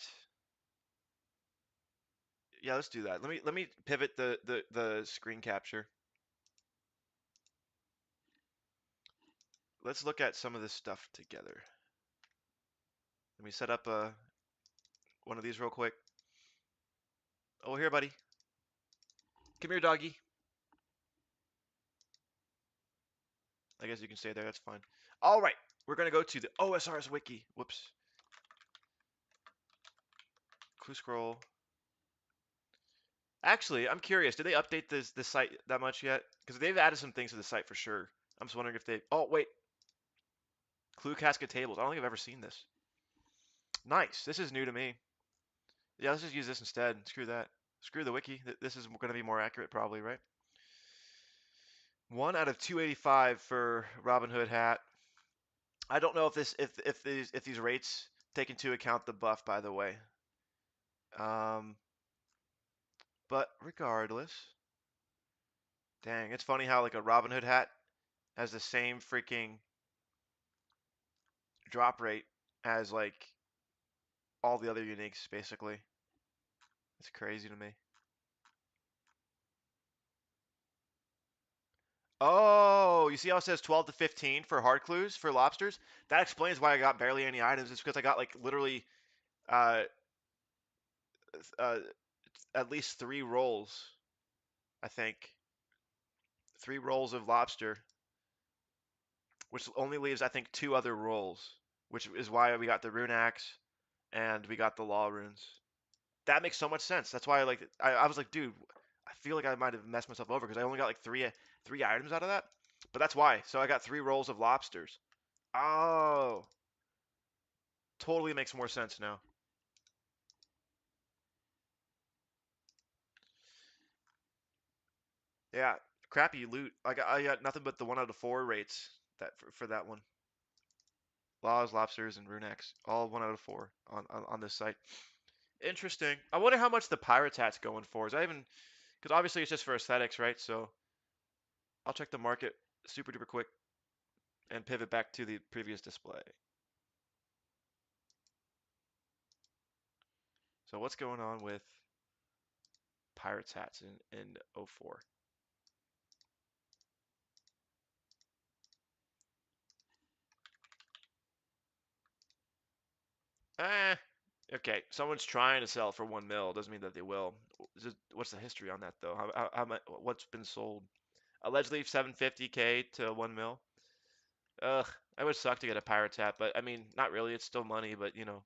Yeah, let's do that. Let me pivot the screen capture. Let's look at some of this stuff together. Let me set up one of these real quick. Oh, here, buddy. Come here, doggy. I guess you can stay there. That's fine. All right. We're going to go to the OSR's wiki. Whoops. Clue scroll. Actually, I'm curious. Did they update this site that much yet? Because they've added some things to the site for sure. I'm just wondering if they. Oh, wait. Clue casket tables. I don't think I've ever seen this. Nice. This is new to me. Yeah, let's just use this instead. Screw that. Screw the wiki. This is going to be more accurate, probably, right? 1 out of 285 for Robinhood hat. I don't know if these rates take into account the buff, by the way. Um, but regardless, dang, it's funny how like a Robinhood hat has the same freaking drop rate as like all the other uniques, basically. It's crazy to me. Oh, you see how it says 12 to 15 for hard clues for lobsters? That explains why I got barely any items. It's because I got like literally uh, uh, at least 3 rolls, I think. 3 rolls of lobster, which only leaves I think 2 other rolls, which is why we got the rune axe and we got the law runes. That makes so much sense. That's why I was like, dude, I feel like I might have messed myself over because I only got like three items out of that. But that's why. So I got 3 rolls of lobsters. Oh, totally makes more sense now. Yeah, crappy loot. I got nothing but the 1 out of 4 rates that for that one. Laws, lobsters, and rune axe, all 1 out of 4 on this site. Interesting. I wonder how much the pirate's hat's going for. Is that even because obviously it's just for aesthetics, right? So I'll check the market super duper quick and pivot back to the previous display. So what's going on with pirate's hats in 04? Eh, okay. Someone's trying to sell for 1 mil. Doesn't mean that they will. What's the history on that though? What's been sold? Allegedly 750K to 1 mil. Ugh, I would suck to get a pirate's hat, but I mean, not really. It's still money, but you know,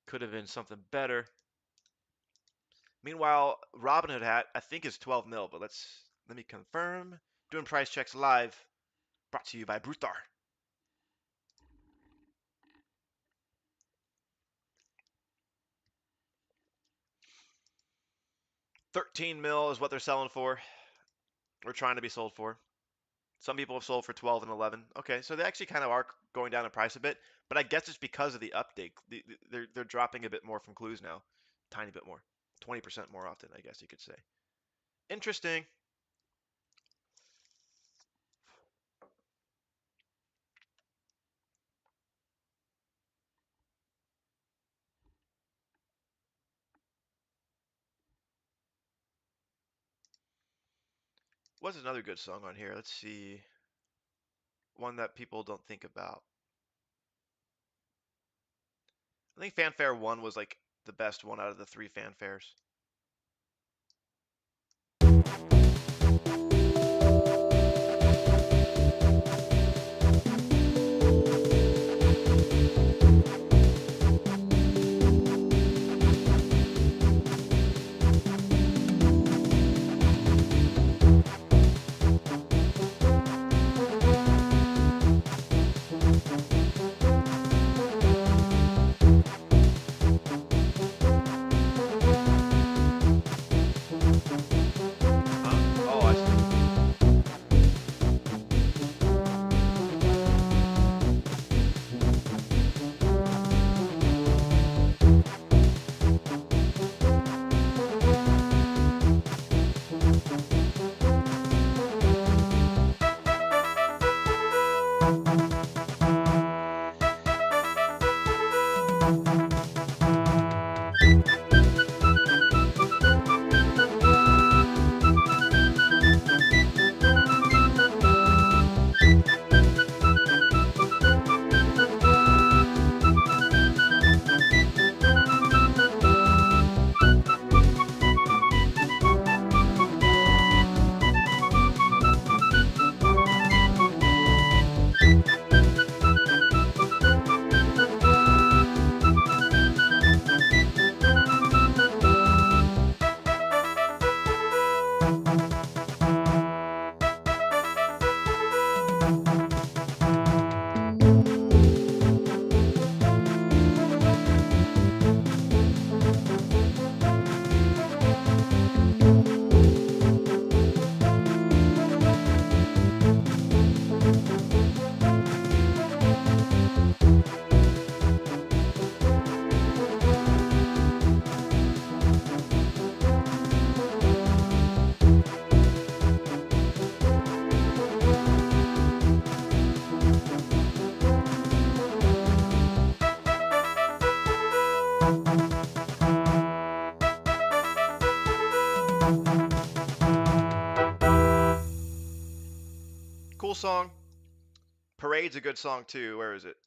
could have been something better. Meanwhile, Robinhood hat I think is 12 mil, but let me confirm. Doing price checks live. Brought to you by Bruthar. 13 mil is what they're selling for. or trying to be sold for. Some people have sold for 12 and 11. Okay, so they actually kind of are going down in price a bit, but I guess it's because of the update. They're dropping a bit more from clues now, tiny bit more, 20% more often, I guess you could say. Interesting. What's another good song on here? Let's see. One that people don't think about. I think Fanfare 1 was like the best one out of the three fanfares. Huh? Oh, I see. Cool song. Parade's a good song too. Where is it?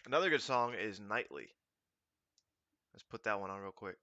Another good song is Nightly. Let's put that one on real quick.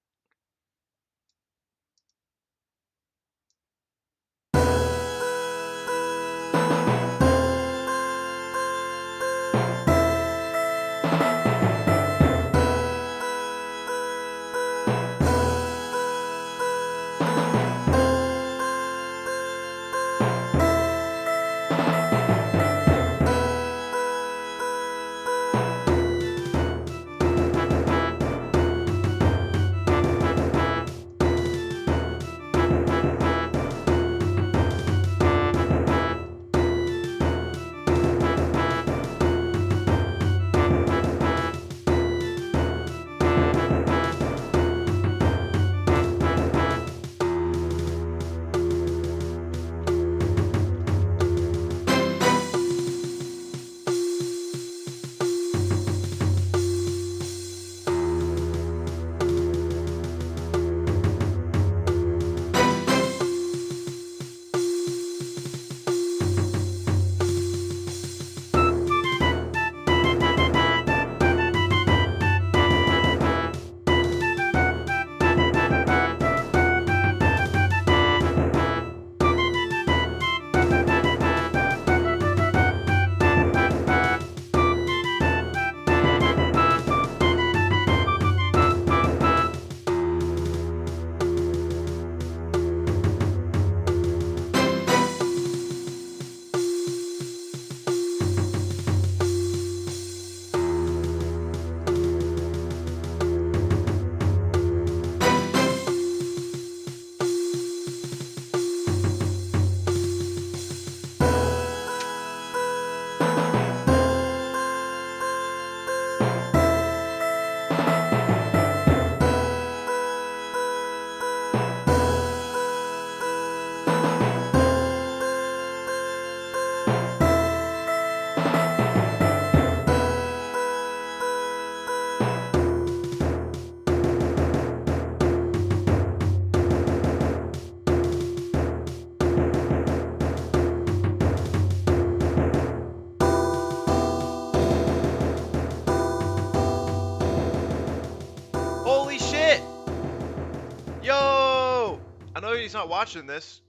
Yo! I know he's not watching this,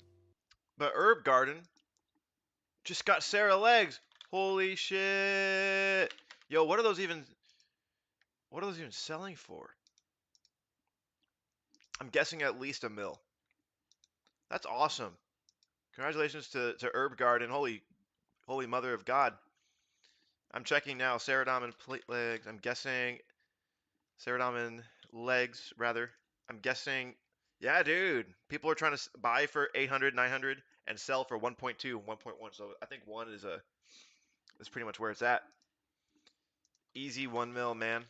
but Herb Garden just got Sarah legs. Holy shit! Yo, what are those even selling for? I'm guessing at least a mil. That's awesome. Congratulations to Herb Garden. Holy mother of God. I'm checking now. Ceradon plate legs. I'm guessing Ceradon legs rather. I'm guessing. Yeah, dude. People are trying to buy for 800, 900 and sell for 1.2 and 1.1. So I think one is pretty much where it's at. Easy 1 mil, man.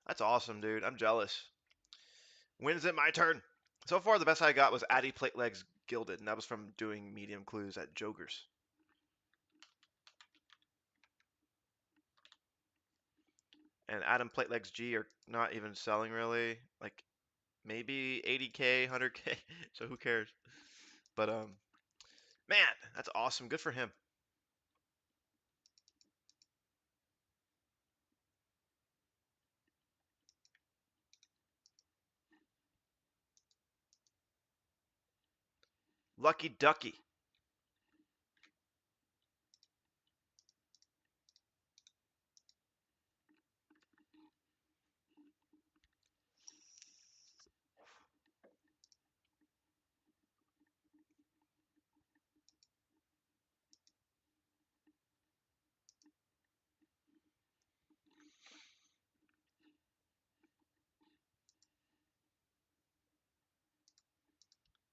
That's awesome, dude. I'm jealous. When is it my turn? So far, the best I got was Addy plate legs gilded, and that was from doing medium clues at Jokers. And Adam plate legs G are not even selling really. Like maybe 80K, 100K. So who cares? But man, that's awesome. Good for him. Lucky Ducky.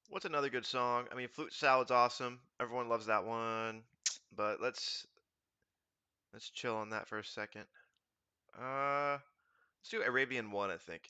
What's another good song? I mean, Flute Salad's awesome. Everyone loves that one. But let's chill on that for a second. Let's do Arabian One, I think.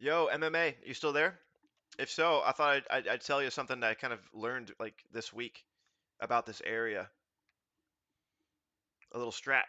Yo, MMA, you still there? If so, I thought I'd tell you something that I kind of learned like this week about this area. A little strat.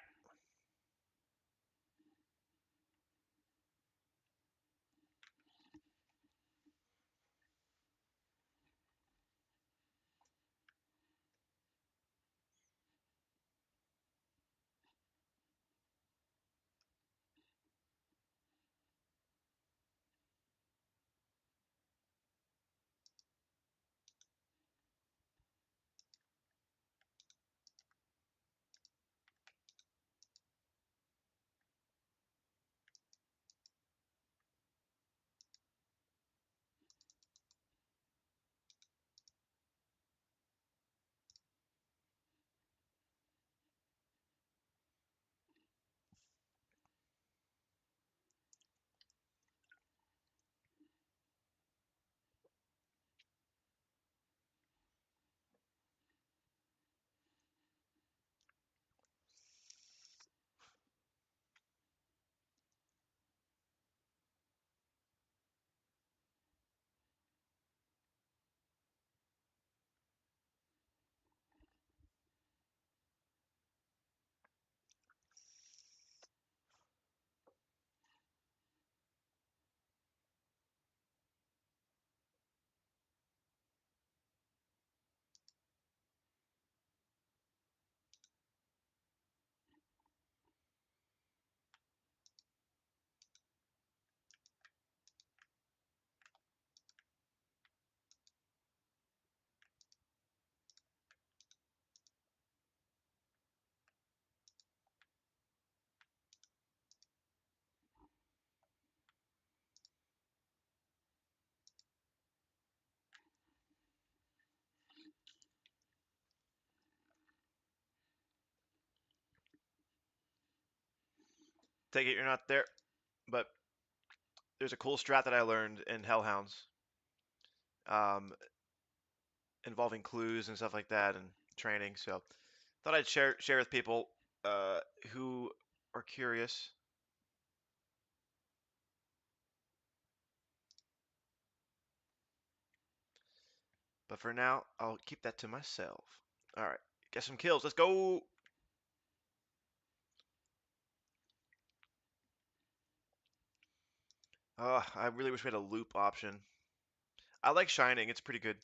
Take it you're not there, but there's a cool strat that I learned in Hellhounds, um, involving clues and stuff like that and training. So thought I'd share with people who are curious. But for now, I'll keep that to myself. All right, get some kills. Let's go. I really wish we had a loop option. I like Shining. It's pretty good.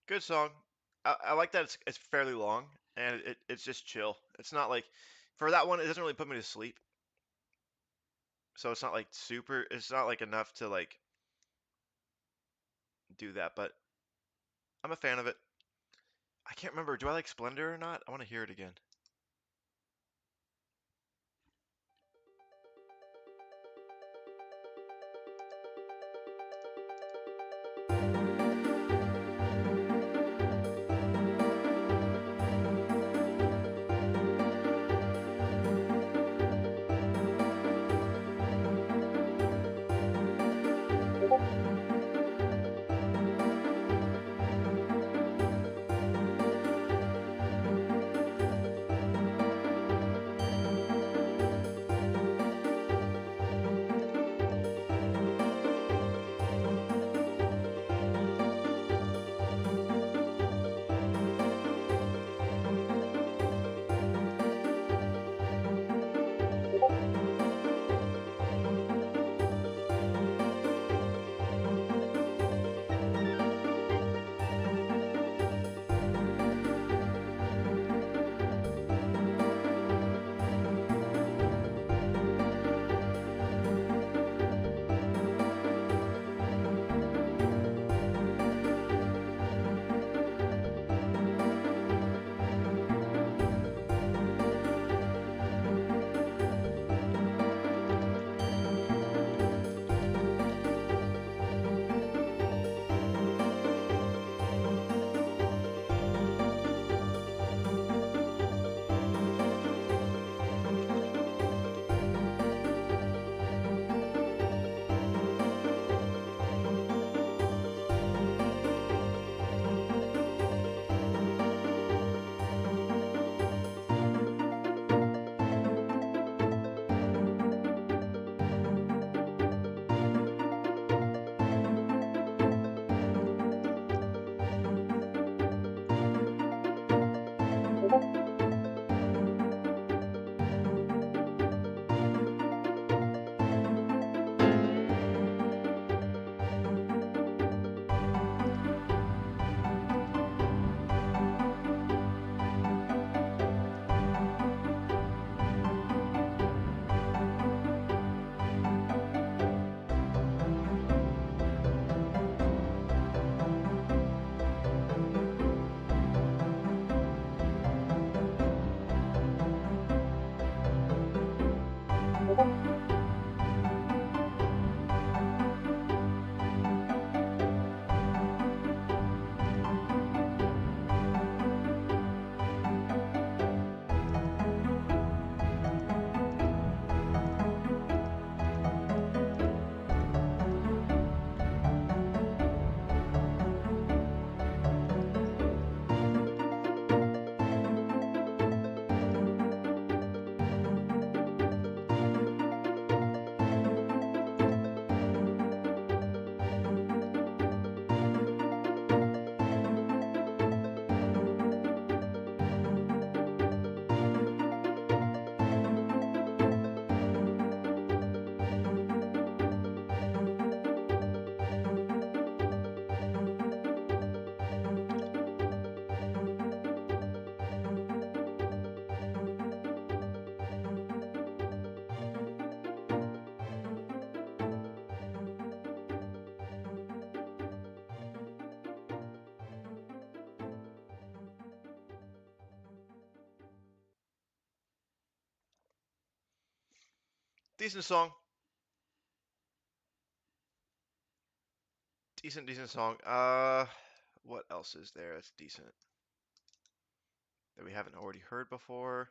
Good song. I like that it's fairly long and it's just chill. It's not like for that one it doesn't really put me to sleep. So it's not like super it's not like enough to like do that, but I'm a fan of it. I can't remember. Do I like Splendor or not? I want to hear it again. Decent song. Decent song. What else is there that's decent that we haven't already heard before?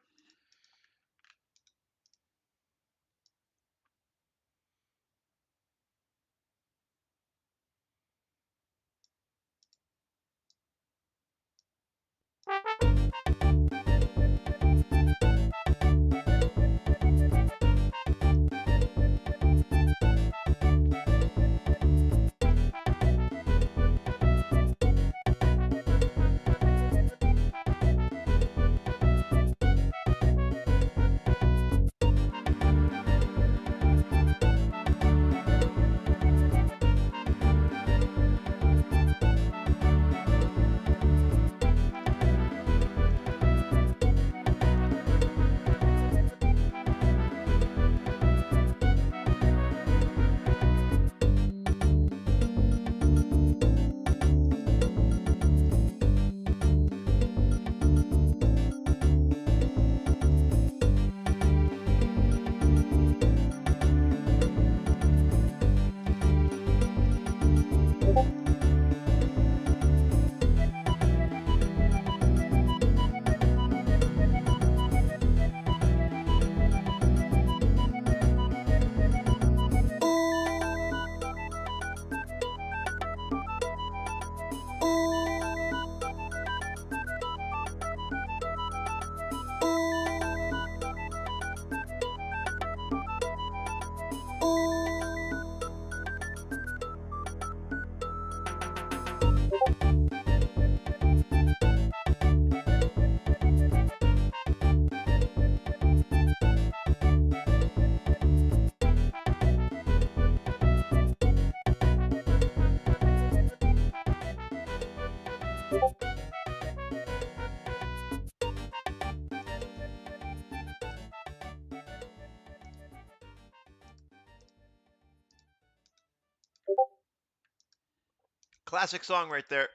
Classic song right there.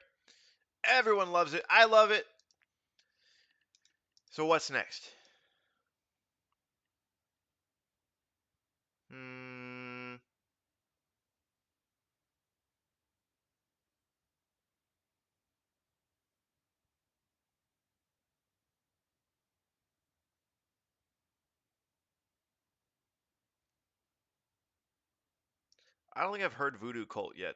Everyone loves it. I love it. So what's next? Hmm. I don't think I've heard Voodoo Cult yet.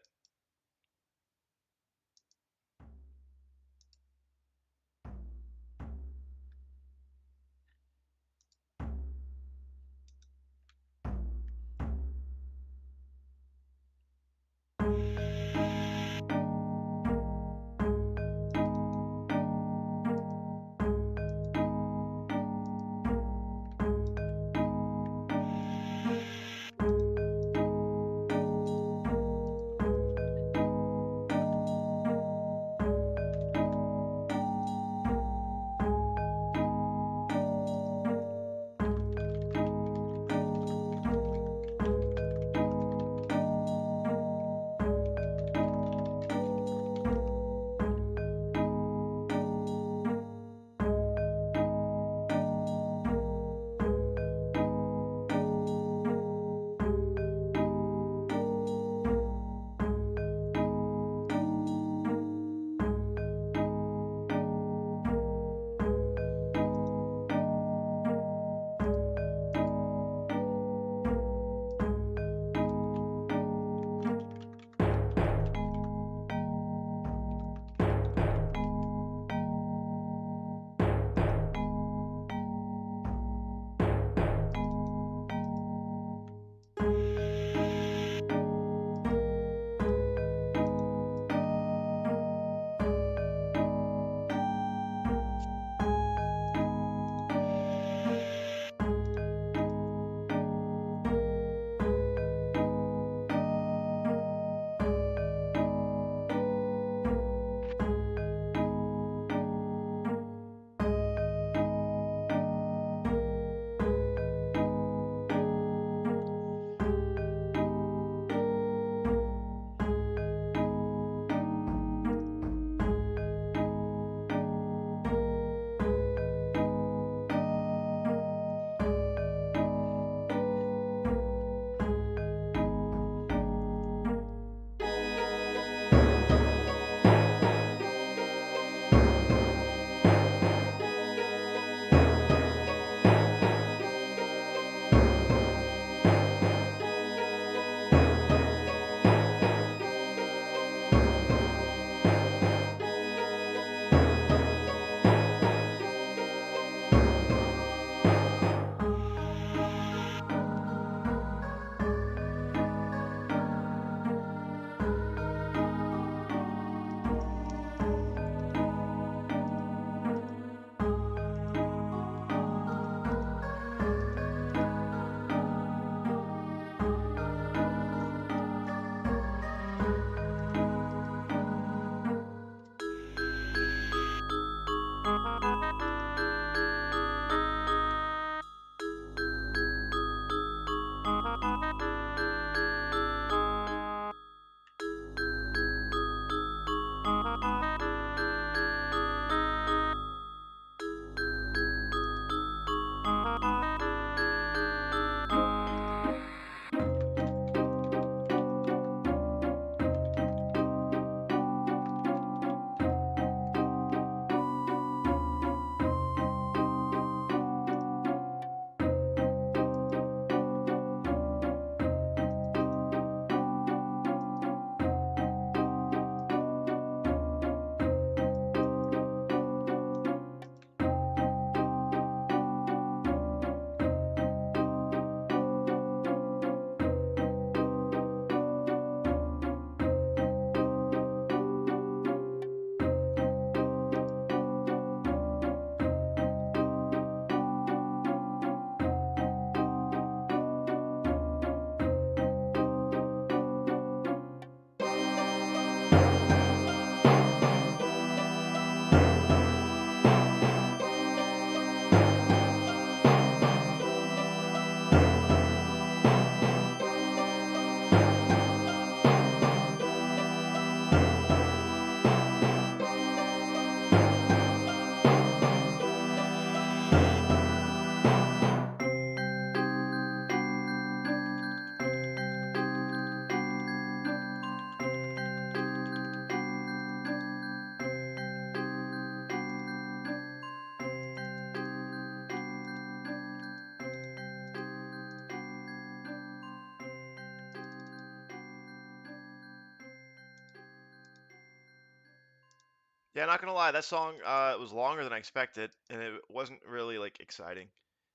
Yeah, not gonna lie, that song was longer than I expected, and it wasn't really like exciting.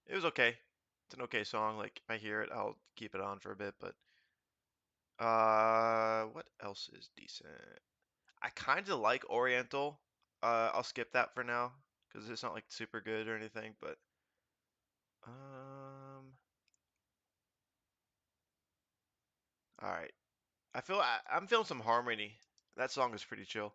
It was okay. It's an okay song. Like if I hear it, I'll keep it on for a bit. But what else is decent? I kind of like Oriental. I'll skip that for now because it's not like super good or anything. But um, all right. I'm feeling some Harmony. That song is pretty chill.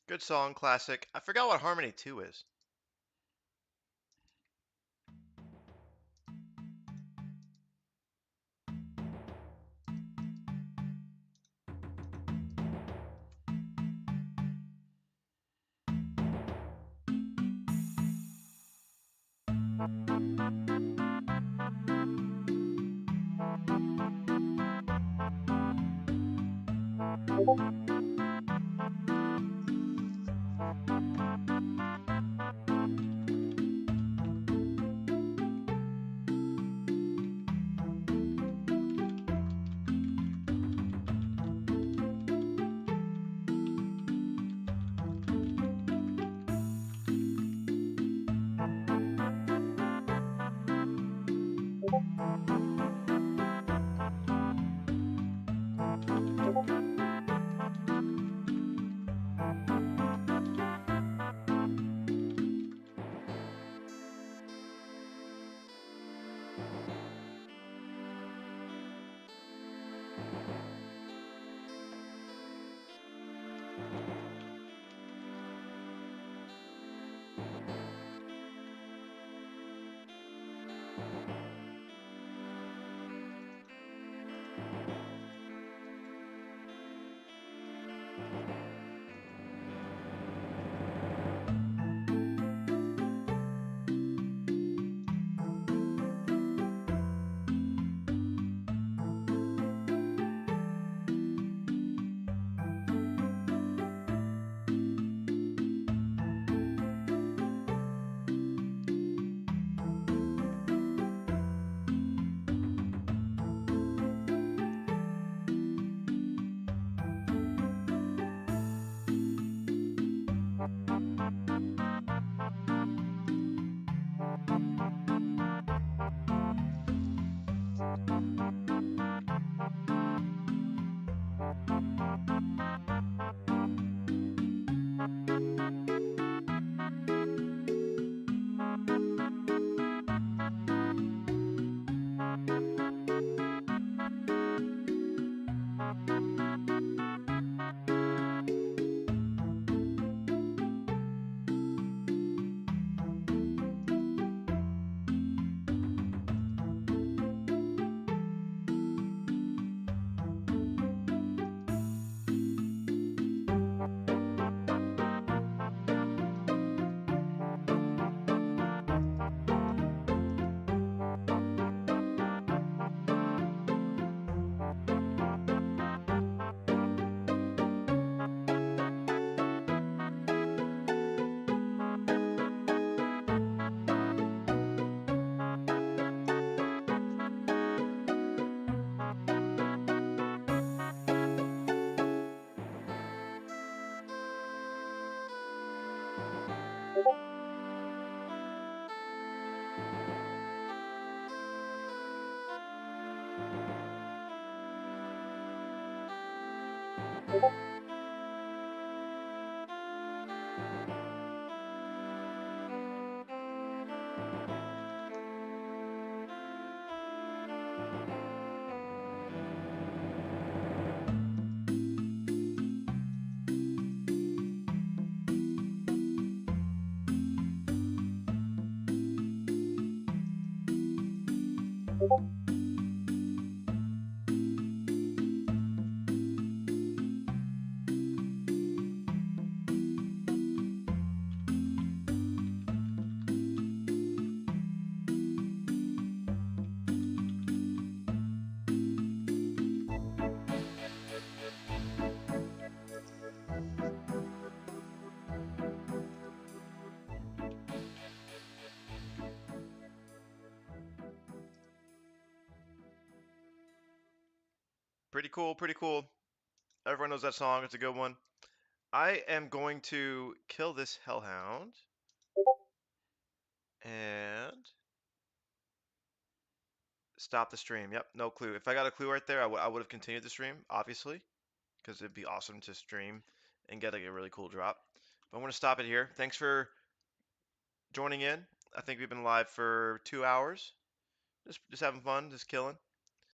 Good song, classic. I forgot what Harmony 2 is. Pretty cool, pretty cool. Everyone knows that song. It's a good one. I am going to kill this hellhound and stop the stream. Yep, no clue. If I got a clue right there, I would have continued the stream, obviously, because it'd be awesome to stream and get like a really cool drop. But I'm going to stop it here. Thanks for joining in. I think we've been live for 2 hours. Just having fun, just killing.